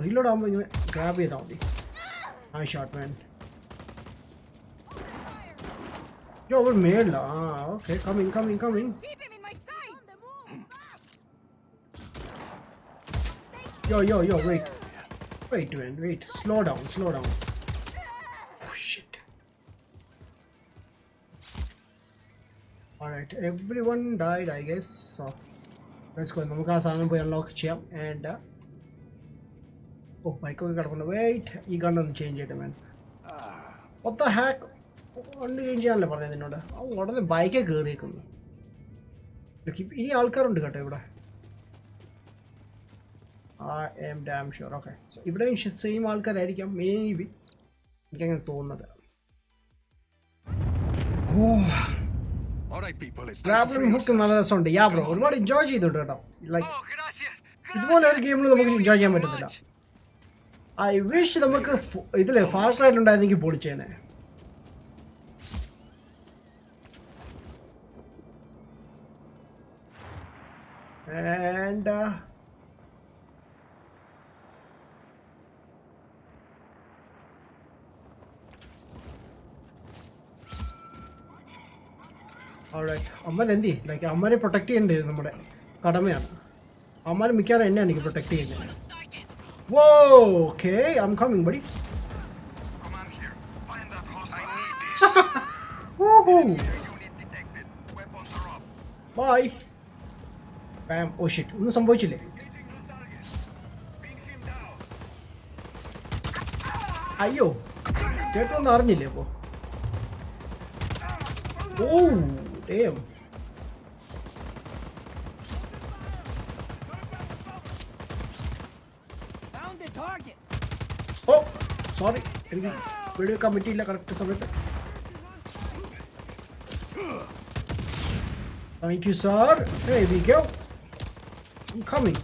reload ആകുമ്പോൾ ഇങ്ങനെ grab ചെയ്താൽ മതി. ആ shot മാൻ. യോ അവർ മേളില്ല. ആ okay, coming. യോ wait. Slow down. Oh shit. Alright, everyone died, I guess. So let's go. നമുക്ക് ആ സാധനം പോയി അൺലോക്ക് ചെയ്യാം. ആൻഡ് ഓ ബൈക്കൊക്കെ കിടക്കുന്നു. വെയിറ്റ്, ഈ ഗണ്ണൊന്ന് ചേഞ്ച് ചെയ്തിട്ട് മാൻ. what the heck? വണ്ടി ചേഞ്ച് ചെയ്യാനല്ലേ പറഞ്ഞത് എന്നോട്. ഉടനെ ബൈക്കെ കയറിയേക്കുന്നു. ഇനി ആൾക്കാരുണ്ട് കേട്ടോ ഇവിടെ. I am damn sure. Okay, so ഇവിടെ സെയിം ആൾക്കാരായിരിക്കാം മേ ബി, എനിക്കങ്ങനെ തോന്നുന്നത്. ട്രാവലിംഗ് ഹുക്ക് നല്ല രസമുണ്ട്. യാ ബ്രോ, ഒരുപാട് എൻജോയ് ചെയ്തിട്ടുണ്ട് കേട്ടോ. ലൈക്ക് ഇതുപോലെ ഒരു ഗെയിമിൽ നമുക്ക് എൻജോയ് ചെയ്യാൻ പറ്റത്തില്ല. I wish നമുക്ക് ഇതിലെ ഫാസ്റ്റ് റൈഡ് ഉണ്ടായിരുന്നെങ്കിൽ പൊളിച്ചേനെ. And alright, അമ്മൻ എന്തി ലൈക്ക് അമ്മനെ പ്രൊട്ടക്ട് ചെയ്യേണ്ടത് നമ്മുടെ കടമയാണ്. അമ്മനെ മിക്കവാറും എന്നെ എനിക്ക് പ്രൊട്ടക്ട് ചെയ്യുന്നത്. Whoa, okay, I'm coming, buddy. Come on here. Find that hostile. I need this. Woohoo! Unit detected. Weapons are up. Bye. Bam. Oh shit. ഒന്നും സംഭവിച്ചില്ലേ? അയ്യോ, കേട്ടൊന്നും അറിഞ്ഞില്ലേ അപ്പോ? Oh, damn. Oh, sorry. എനിക്ക് വെടിവെക്കാൻ പറ്റിയില്ല കറക്റ്റ് സമയത്ത്. Thank you, sir. There we go. I'm coming.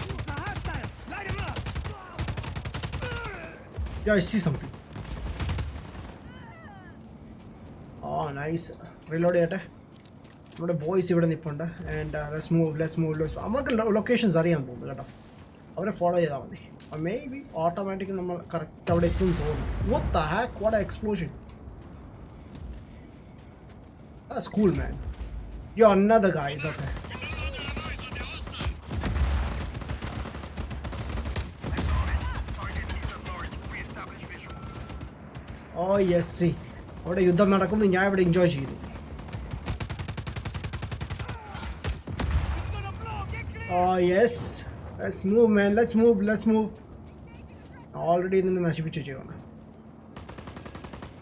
Yeah, I see something. Oh, nice. Reload ചെയ്യട്ടെ. നമ്മുടെ boys ഇവിടെ നിൽപ്പുണ്ട്. And let's move. നമുക്ക് ലൊക്കേഷൻസ് അറിയാൻ തോന്നുന്നു കേട്ടോ. അവരെ ഫോളോ ചെയ്താൽ മതി. മേ ബി ഓട്ടോമാറ്റിക്കലി നമ്മൾ കറക്റ്റ് അവിടെ എത്തും തോന്നുന്നു. What the heck? What an explosion. That's cool, man. You're another guy. It's okay. Oh yes, see. അവിടെ യുദ്ധം നടക്കുന്നു, ഞാൻ ഇവിടെ എൻജോയ് ചെയ്തു. Oh yes. Let's move, man. Let's move. Already ഇതിനെ നശിപ്പിച്ചു വെച്ചേക്കാണ്.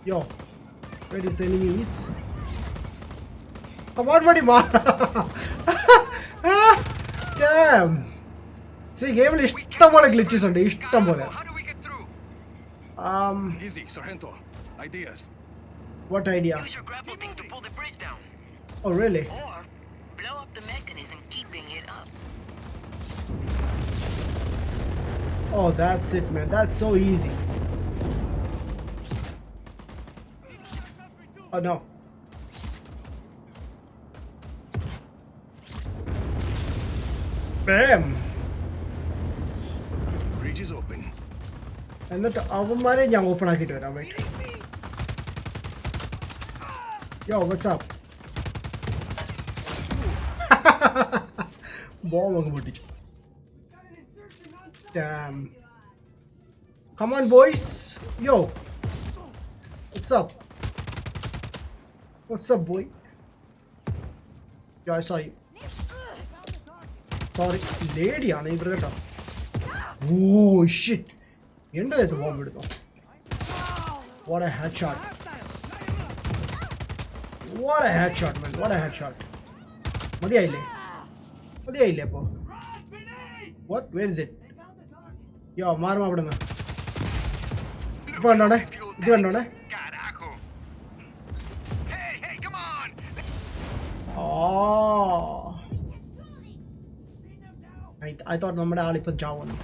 Yo, where is the enemies? Come on, buddy, man. Damn. See, ഗെയിമിൽ ഇഷ്ടംപോലെ ഗ്ലിച്ചസ് ഉണ്ട്, ഇഷ്ടംപോലെ. How do we get through? Easy, Sargento. Ideas. What idea? Use your grapple thing to pull the bridge down. Oh, really? Or blow up the mechanism keeping it up. Oh, that's it, man. That's so easy. Oh, no. Bam! Bridge is open. എന്നിട്ട് അവന്മാരെ ഞാൻ open ആക്കിയിട്ട് വരാം. Wait. Yo, what's up? Bomb അങ്ങ് പൊട്ടിച്ചു. Damn. Come on, boys. Yo. What's up? What's up, boy? Yo, I saw you. Sorry. Lady ആണ് ഇവർ കേട്ടോ. Oh, shit. എന്തത് ബോംബ് എടുത്തോ? What a headshot. What a headshot, man. What a headshot. മതിയായില്ലേ അപ്പോ? What? Where is it? Yo, മാറും അവിടെ നിന്ന്. ഇപ്പൊ കണ്ടോണേ, ഇത് കണ്ടോണേ. Carajo. Hey, come on. Oh. I thought നമ്മുടെ ആളിപ്പം ചാവുന്നു.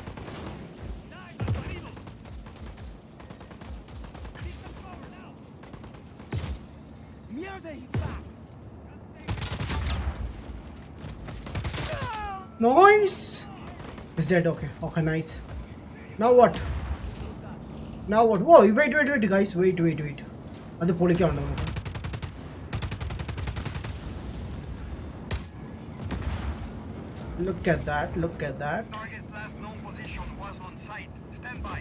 Nice. He's dead. Okay, nice. Now what? Whoa, wait, guys. Wait. അത് പൊളിക്കാനുണ്ട് നമുക്ക്. Look at that. Target last known position was on site. Stand by.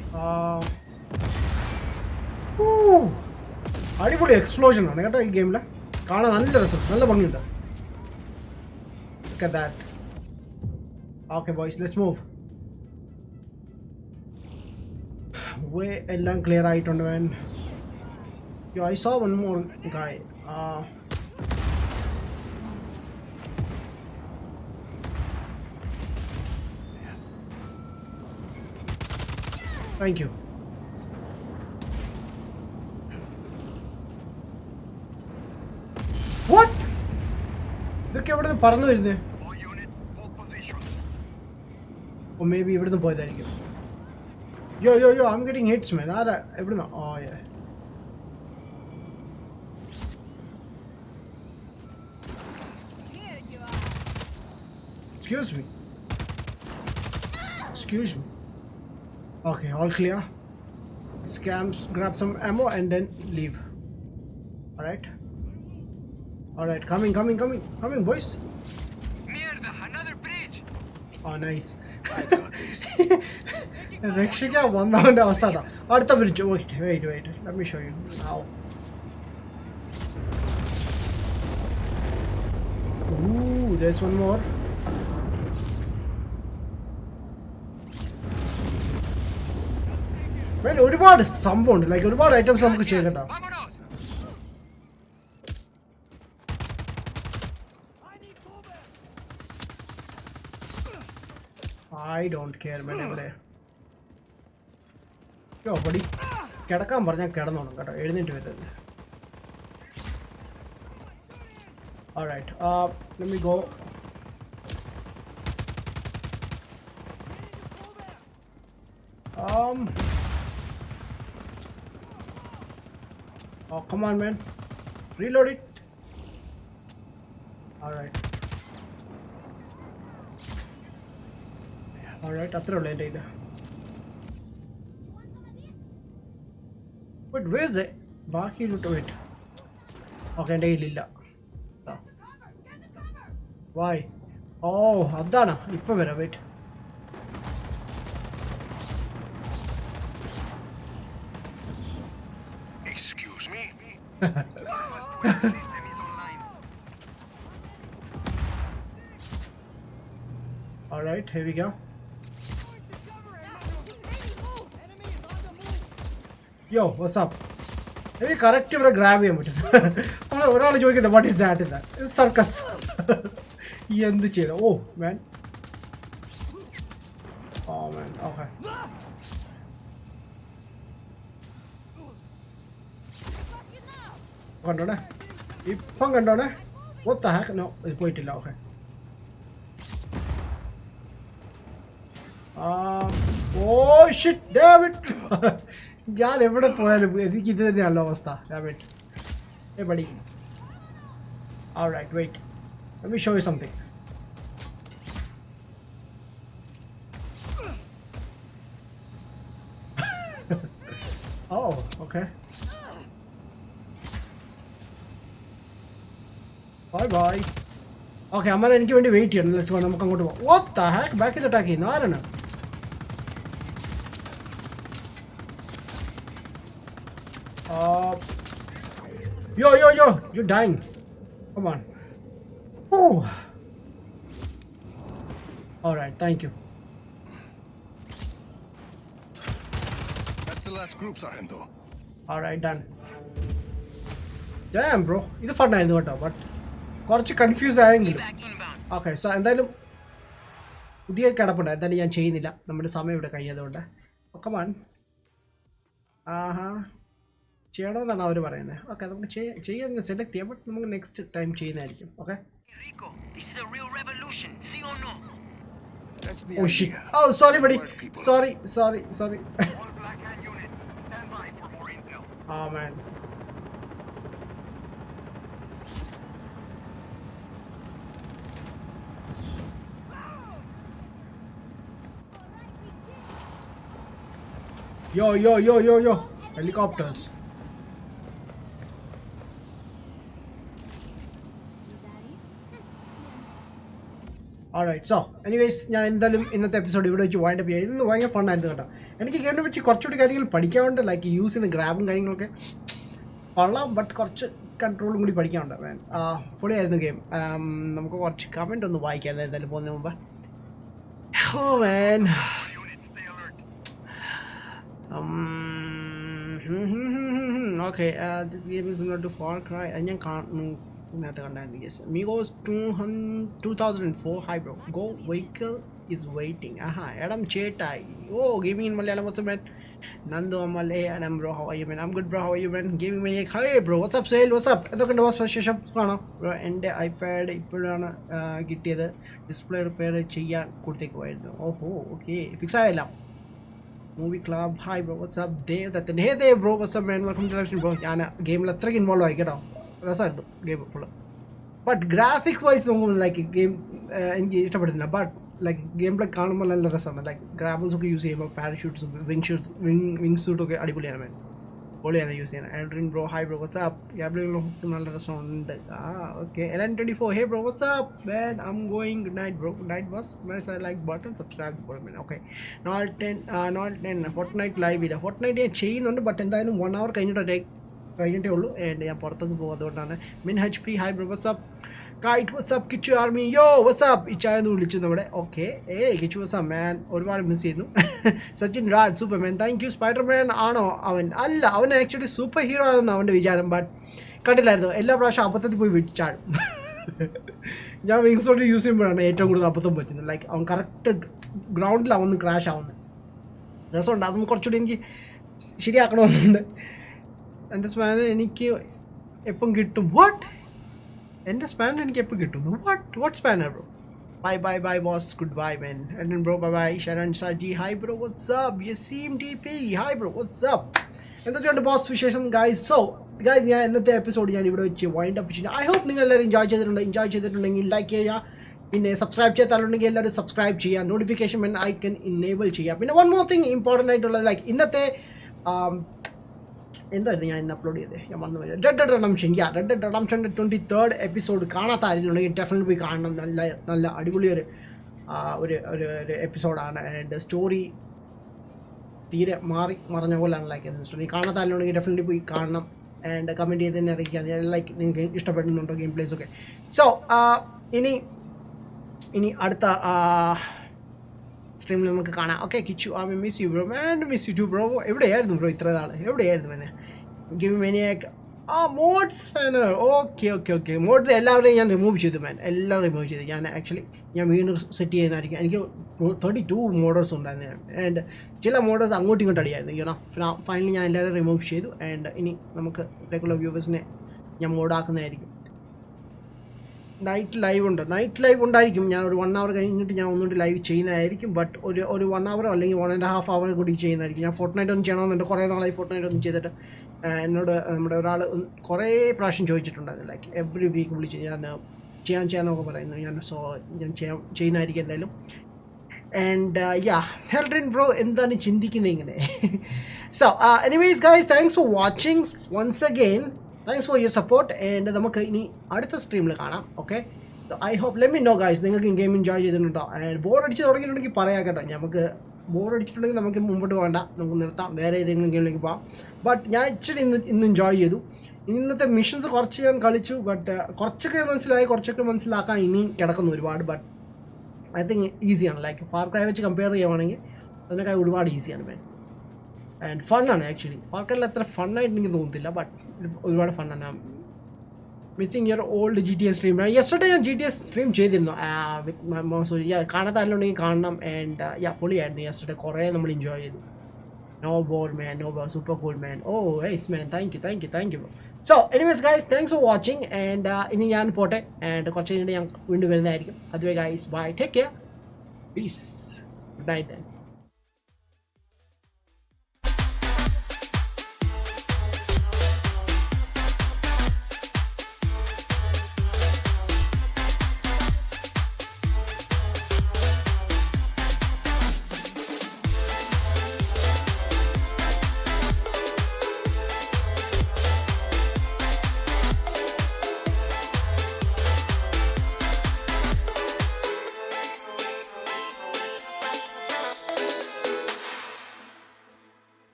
അടിപൊളി explosion ആണ് കേട്ടോ ഈ ഗെയിമിൽ. കാണാൻ നല്ല രസം, നല്ല ഭംഗിയുണ്ട്. Look at that. Okay, boys, let's move. Way എല്ലാം ക്ലിയർ ആയിട്ടുണ്ട് man. Yo, I saw one more guy. Thank you. What? ഇതൊക്കെ എവിടെ നിന്ന് പറന്നു വരുന്നേ? All unit, hold position. Oh maybe ഇവിടുന്ന് പോയതായിരിക്കും. Yo, I'm getting hits, man. Everything. Oh, yeah. Excuse me. Excuse me. Okay, all clear. Scams, grab some ammo and then leave. Alright. Alright, coming, boys. Mierda, another bridge! Oh, nice. I got this. Rexika one round avasada. Adutha bridge. Wait. Let me show you now. Ooh, there's one more. Man, ഒരുപാട് സംഭവമുണ്ട് like ഒരുപാട് items നമുക്ക് ചെയ്യാൻ കേട്ടോ. I don't care, man. എവിടെ യോ പടി കിടക്കാൻ പറഞ്ഞാൽ കിടന്നോണം കേട്ടോ, എഴുന്നേറ്റ് വരുന്നത്. Alright, let me go. Oh, come on, man. Reload it. Alright. Alright, അത്രേ ഉള്ളൂ എൻ്റെ ഇത്. But where is it? ബാക്കി ലൂട്ട് വെയിറ്റ്. ഓക്കെ, എൻ്റെ കയ്യിലില്ല. Why? Oh, അതാണ് ഇപ്പം വരാം. Wait. Excuse me? Alright, here we go. Yo, what's up? Maybe correct ഇവിടെ grab ചെയ്യാൻ പറ്റും. ഒരാൾ ചോദിക്കുന്നത് what is that in that? It's circus. എന്ത് ചെയ്യണം? Oh, man. Oh, man. Okay. കണ്ടോണേ ഇപ്പം കണ്ടോണേ. What the heck? No, ഇത് പോയിട്ടില്ല. Okay. Oh shit, damn it. ഞാൻ എവിടെ പോയാലും എനിക്ക് ഇത് തന്നെയാണല്ലോ അവസ്ഥ. Damn it. Hey buddy. Alright, wait. Let me show you something. Oh, okay. Bye. Okay, അമ്മ എനിക്ക് വേണ്ടി വെയിറ്റ് ചെയ്യണം. ലെറ്റ്സ് ഗോ, നമുക്ക് അങ്ങോട്ട് പോകാം. What the heck? ബാക്കിൽ അറ്റാക്ക് ചെയ്യുന്നു ആരാണ്? Yo, you're dying. Come on. Ooh. Alright, thank you. That's the last group, Sargento. Alright, done. Damn, bro. ഇത് ഫണ്ണായിരുന്നു കേട്ടോ, ബട്ട് കുറച്ച് കൺഫ്യൂസ് ആയെങ്കിലും. ഓക്കെ, സോ എന്തായാലും പുതിയ കിടപ്പുണ്ട്. എന്തായാലും ഞാൻ ചെയ്യുന്നില്ല, നമ്മുടെ സമയം ഇവിടെ കഴിയാതുകൊണ്ട്. ഒക്കെ മാൻ ചെയ്യണമെന്നാണ് അവർ പറയുന്നത്. ഓക്കെ, നമുക്ക് ചെയ്യാൻ സെലക്ട് ചെയ്യാം, ബട്ട് നമുക്ക് നെക്സ്റ്റ് ടൈം ചെയ്യുന്നതായിരിക്കും. Okay. That's the Oh shit. idea. Oh, sorry buddy. Sorry. All Black Hand units, stand by for more intel. Oh man. Yo. Helicopters. Alright, so anyways, ഞാൻ എന്തായാലും ഇന്നത്തെ episode ഇവിടെ വെച്ച് wind up ചെയ്യാം. ഇന്ന് ഭയങ്കര ഫണ്ണായിരുന്നു കേട്ടോ. എനിക്ക് ഗെയിമിനെ പറ്റി കുറച്ചുകൂടി കാര്യങ്ങൾ പഠിക്കാറുണ്ട്. ലൈക്ക് യൂസ് ചെയ്യുന്ന ഗ്രാബും കാര്യങ്ങളൊക്കെ കൊള്ളാം, ബട്ട് കുറച്ച് കൺട്രോളും കൂടി പഠിക്കാറുണ്ട്. പൊളിയായിരുന്നു ഗെയിം. നമുക്ക് കുറച്ച് കമൻറ്റ് ഒന്ന് വായിക്കാം എന്തായാലും പോകുന്നതിന് മുമ്പ്. Oh man. Okay, this game is not too far cry. ഞാൻ കണ്ടായിരുന്നു. Yes, Migos 2004. Hi bro, go vehicle is waiting. Adam Chetai. Oh, gaming in Malayalam. What's up, man? Nando Amale, Adam bro, how are you, man? I'm good bro, how are you, man? Gaming maniac. Hey bro, what's up Sale? What's up? എന്തൊക്കെയുണ്ട് boss? വിശേഷം ആണോ bro? എൻ്റെ iPad ഇപ്പോഴാണ് കിട്ടിയത്. Display repair ചെയ്യാൻ കൊടുത്തേക്ക് പോയിരുന്നു. ഓഹോ, ഓക്കെ, ഫിക്സ് ആയല്ല. Movie Club. Hi bro, what's up? Dave that hey Dave bro, what's up man? Welcome to the bro. ഞാൻ ഗെയിമിൽ അത്രയ്ക്ക് ഇൻവോൾവ് ആയി കേട്ടോ. രസമായിരുന്നു game full. But graphics wise നോക്കുമ്പോൾ ലൈക്ക് ഗെയിം എനിക്ക് ഇഷ്ടപ്പെടുന്നില്ല. ബട്ട് ലൈക്ക് ഗെയിം പ്ലേ കാണുമ്പോൾ നല്ല രസമാണ്. ലൈക്ക് ഗ്രാബിൾസ് ഒക്കെ യൂസ് ചെയ്യുമ്പോൾ പാരഷൂട്ട്സും വിങ് സൂട്ടൊക്കെ അടിപൊളിയാണ് മാൻ. പൊളിയാണ് യൂസ് ചെയ്യുന്നത്. ആൻഡ്രിൻ bro hi bro what's up. Gambling നല്ല രസമുണ്ട്. Okay LN24 hey bro what's up man. I am going good night bro. Good night ബസ്. Match I like button subscribe for mean. Okay not 10 Fortnite live ഇല്ല. Fortnite ഞാൻ ചെയ്യുന്നുണ്ട് but എന്തായാലും 1 hour കഴിഞ്ഞിട്ടേ ഉള്ളൂ. And ഞാൻ പുറത്തൊക്കെ പോകും, അതുകൊണ്ടാണ്. മിൻ HP hi bro what's up. Kite, what's up? Kichu Army, yo, what's up? ഇച്ചായെന്ന് വിളിച്ചു നമ്മുടെ. Okay Kichu what's up man? ഒരുപാട് മിസ് ചെയ്യുന്നു. Sachin Raj superman, thank you. Spiderman ആണോ അവൻ? അല്ല, അവൻ ആക്ച്വലി സൂപ്പർ ഹീറോ ആണെന്ന് അവൻ്റെ വിചാരം. ബട്ട് കണ്ടില്ലായിരുന്നു, എല്ലാ പ്രാവശ്യം അബദ്ധത്തിൽ പോയി വിളിച്ചാടും. ഞാൻ വിങ്സോട്ട് യൂസ് ചെയ്യുമ്പോഴാണ് ഏറ്റവും കൂടുതൽ അബദ്ധം പറ്റുന്നത്. ലൈക്ക് അവൻ കറക്റ്റ് ഗ്രൗണ്ടിലാവുന്നു ക്രാഷ് ആവുന്നത്. രസമുണ്ട്, അതൊന്നും കുറച്ചുകൂടി എനിക്ക് ശരിയാക്കണമെന്നുണ്ട്. എൻ്റെ സ്പാനർ എനിക്ക് എപ്പം കിട്ടും? വാട്ട്? എൻ്റെ സ്പാനർ എനിക്ക് എപ്പോൾ കിട്ടുന്നു? What spanner bro? Bye boss, good bye man. And bro bye. Sharan Saji hi bro what's up. Yaseem DP hi bro what's up. എന്തൊക്കെയുണ്ട് ബോസ് വിശേഷം ഗൈസ്? സോ ഗൈസ്, ഞാൻ ഇന്നത്തെ എപ്പിസോഡ് ഞാൻ ഇവിടെ വെച്ച് വൈൻഡ് അപ്പ് ചെയ്യുന്നു. ഐ ഹോപ്പ് നിങ്ങൾ എല്ലാവരും എൻജോയ് ചെയ്തിട്ടുണ്ടെങ്കിൽ ലൈക്ക് ചെയ്യുക. പിന്നെ സബ്സ്ക്രൈബ് ചെയ്താലുണ്ടെങ്കിൽ എല്ലാവരും സബ്സ്ക്രൈബ് ചെയ്യുക. നോട്ടിഫിക്കേഷൻ ബെൽ ഐക്കൺ ഇനേബിൾ ചെയ്യുക. പിന്നെ വൺ മോർ തിങ് ഇമ്പോർട്ടൻ്റ് ആയിട്ടുള്ളത്, ലൈക്ക് ഇന്നത്തെ എന്തായിരുന്നു ഞാൻ ഇന്ന് അപ്ലോഡ് ചെയ്തത്? ഞാൻ വന്നു വരും റെഡ് ഡെഡ് റിഡംപ്ഷൻ്റെ 23rd എപ്പിസോഡ് കാണാത്ത ആരെങ്കിലും ഡെഫിനറ്റ് പോയി കാണണം. നല്ല അടിപൊളി ഒരു എപ്പിസോഡാണ്. ആൻഡ് സ്റ്റോറി തീരെ മറഞ്ഞ പോലെയാണ്. ലൈക്ക് സ്റ്റോറി കാണാത്ത ആരെങ്കിലും ഡെഫിനറ്റ്ലി പോയി കാണണം. ആൻഡ് കമൻറ്റ് ചെയ്ത് തന്നെ അറിയിക്കുക ലൈക്ക് നിങ്ങൾക്ക് ഇഷ്ടപ്പെടുന്നുണ്ടോ ഗെയിം പ്ലേസ് ഒക്കെ. സോ ഇനി അടുത്ത സ്ട്രീമിൽ നമുക്ക് കാണാം. Okay Kichu miss you bro and miss you too bro. എവിടെയായിരുന്നു ബ്രോ ഇത്ര നാൾ? എവിടെയായിരുന്നു എന്നെ ഗെയിം മേനിയാക്ക്? മോഡ്സ് ഫാനർ. ഓക്കെ മോഡ്സ് എല്ലാവരെയും ഞാൻ റിമൂവ് ചെയ്തു മാൻ. എല്ലാം റിമൂവ് ചെയ്തു. ഞാൻ വീണ്ടും സെറ്റ് ചെയ്യുന്നതായിരിക്കും. എനിക്ക് 32 മോഡേഴ്സ് ഉണ്ടായിരുന്നു. ആൻഡ് ചില മോഡേഴ്സ് അങ്ങോട്ടും ഇങ്ങോട്ടും അടിയായിരുന്നു. ഫൈനലി ഞാൻ എല്ലാവരും റിമൂവ് ചെയ്തു. ആൻഡ് ഇനി നമുക്ക് റെഗുലർ വ്യൂവേഴ്സിനെ ഞാൻ മോഡാക്കുന്നതായിരിക്കും. നൈറ്റ് ലൈവ് ഉണ്ടായിരിക്കും. ഞാൻ ഒരു 1 hour കഴിഞ്ഞിട്ട് ഞാൻ ഒന്നുകൂടി ലൈവ് ചെയ്യുന്നതായിരിക്കും. ബട്ട് ഒരു 1 hour അല്ലെങ്കിൽ 1.5 hour കൂടി ചെയ്യുന്നതായിരിക്കും. ഞാൻ ഫോർട്ട്നൈറ്റ് ഒന്നും ചെയ്യണമെന്നുണ്ട്. കുറേ നാളായി ഫോർട്ട്നൈറ്റ് ഒന്നും ചെയ്തിട്ട്. എന്നോട് നമ്മുടെ ഒരാൾ കുറേ പ്രാവശ്യം ചോദിച്ചിട്ടുണ്ടായിരുന്നു. ലൈക്ക് എവറി വീക്ക് വിളിച്ച് ഞാൻ ചെയ്യാന്നൊക്കെ പറയുന്നു. ഞാൻ ചെയ്യുന്നതായിരിക്കും എന്തായാലും. ആൻഡ് ഹെൽഡ്രിൻ ബ്രോ എന്താണ് ചിന്തിക്കുന്നത് ഇങ്ങനെ? So anyways guys, thanks for watching once again. Thanks for your support. And നമുക്ക് ഇനി അടുത്ത സ്ട്രീമിൽ കാണാം. Okay, I hope let me know guys, നിങ്ങൾക്ക് ഗെയിം എൻജോയ് ചെയ്തിട്ടുണ്ടോ? ആൻഡ് ബോർ അടിച്ച് തുടങ്ങിയിട്ടുണ്ടെങ്കിൽ പറയാം കേട്ടോ. നമുക്ക് ബോർ അടിച്ചിട്ടുണ്ടെങ്കിൽ നമുക്ക് മുമ്പോട്ട് പോകണ്ട, നമുക്ക് നിർത്താം, വേറെ ഏതെങ്കിലും ഗെയിമിലേക്ക് പോകാം. ബട്ട് ഞാൻ ഇച്ചിരി ഇന്ന് എൻജോയ് ചെയ്തു. ഇന്നത്തെ മിഷൻസ് കുറച്ച് ഞാൻ കളിച്ചു. ബട്ട് കുറച്ചൊക്കെ മനസ്സിലാക്കാൻ ഇനിയും കിടക്കുന്നു ഒരുപാട്. ബട്ട് ഐ തിങ്ക് ഈസിയാണ്. ലൈക്ക് ഫാർ ക്രൈ വെച്ച് കമ്പയർ ചെയ്യുവാണെങ്കിൽ അതിനൊക്കെ ഒരുപാട് ഈസിയാണ് മാൻ. ആൻഡ് ഫണ്ണാണ് ആക്ച്വലി. ഫാർ ക്രൈയിൽ അത്ര ഫണ്ണായിട്ട് എനിക്ക് തോന്നുന്നില്ല. ബട്ട് ഒരുപാട് ഫണ്ണാണ്. Missing your old GTA stream. Yesterday ഞാൻ GTA സ്ട്രീം ചെയ്തിരുന്നു വിത്ത് കാണാത്തല്ലുണ്ടെങ്കിൽ കാണണം. ആൻഡ് പൊളിയായിരുന്നു യെസ്റ്റർഡേ. കുറേ നമ്മൾ എൻജോയ് ചെയ്തു. No bore man, super cool man. ഹേയ്സ് man, thank you. So anyways guys, thanks for watching. And ഇനി ഞാൻ പോട്ടെ. ആൻഡ് കുറച്ച് കഴിഞ്ഞിട്ട് ഞാൻ വീണ്ടും വരുന്നതായിരിക്കും. അതുവരെ guys, bye, take care, peace, good night.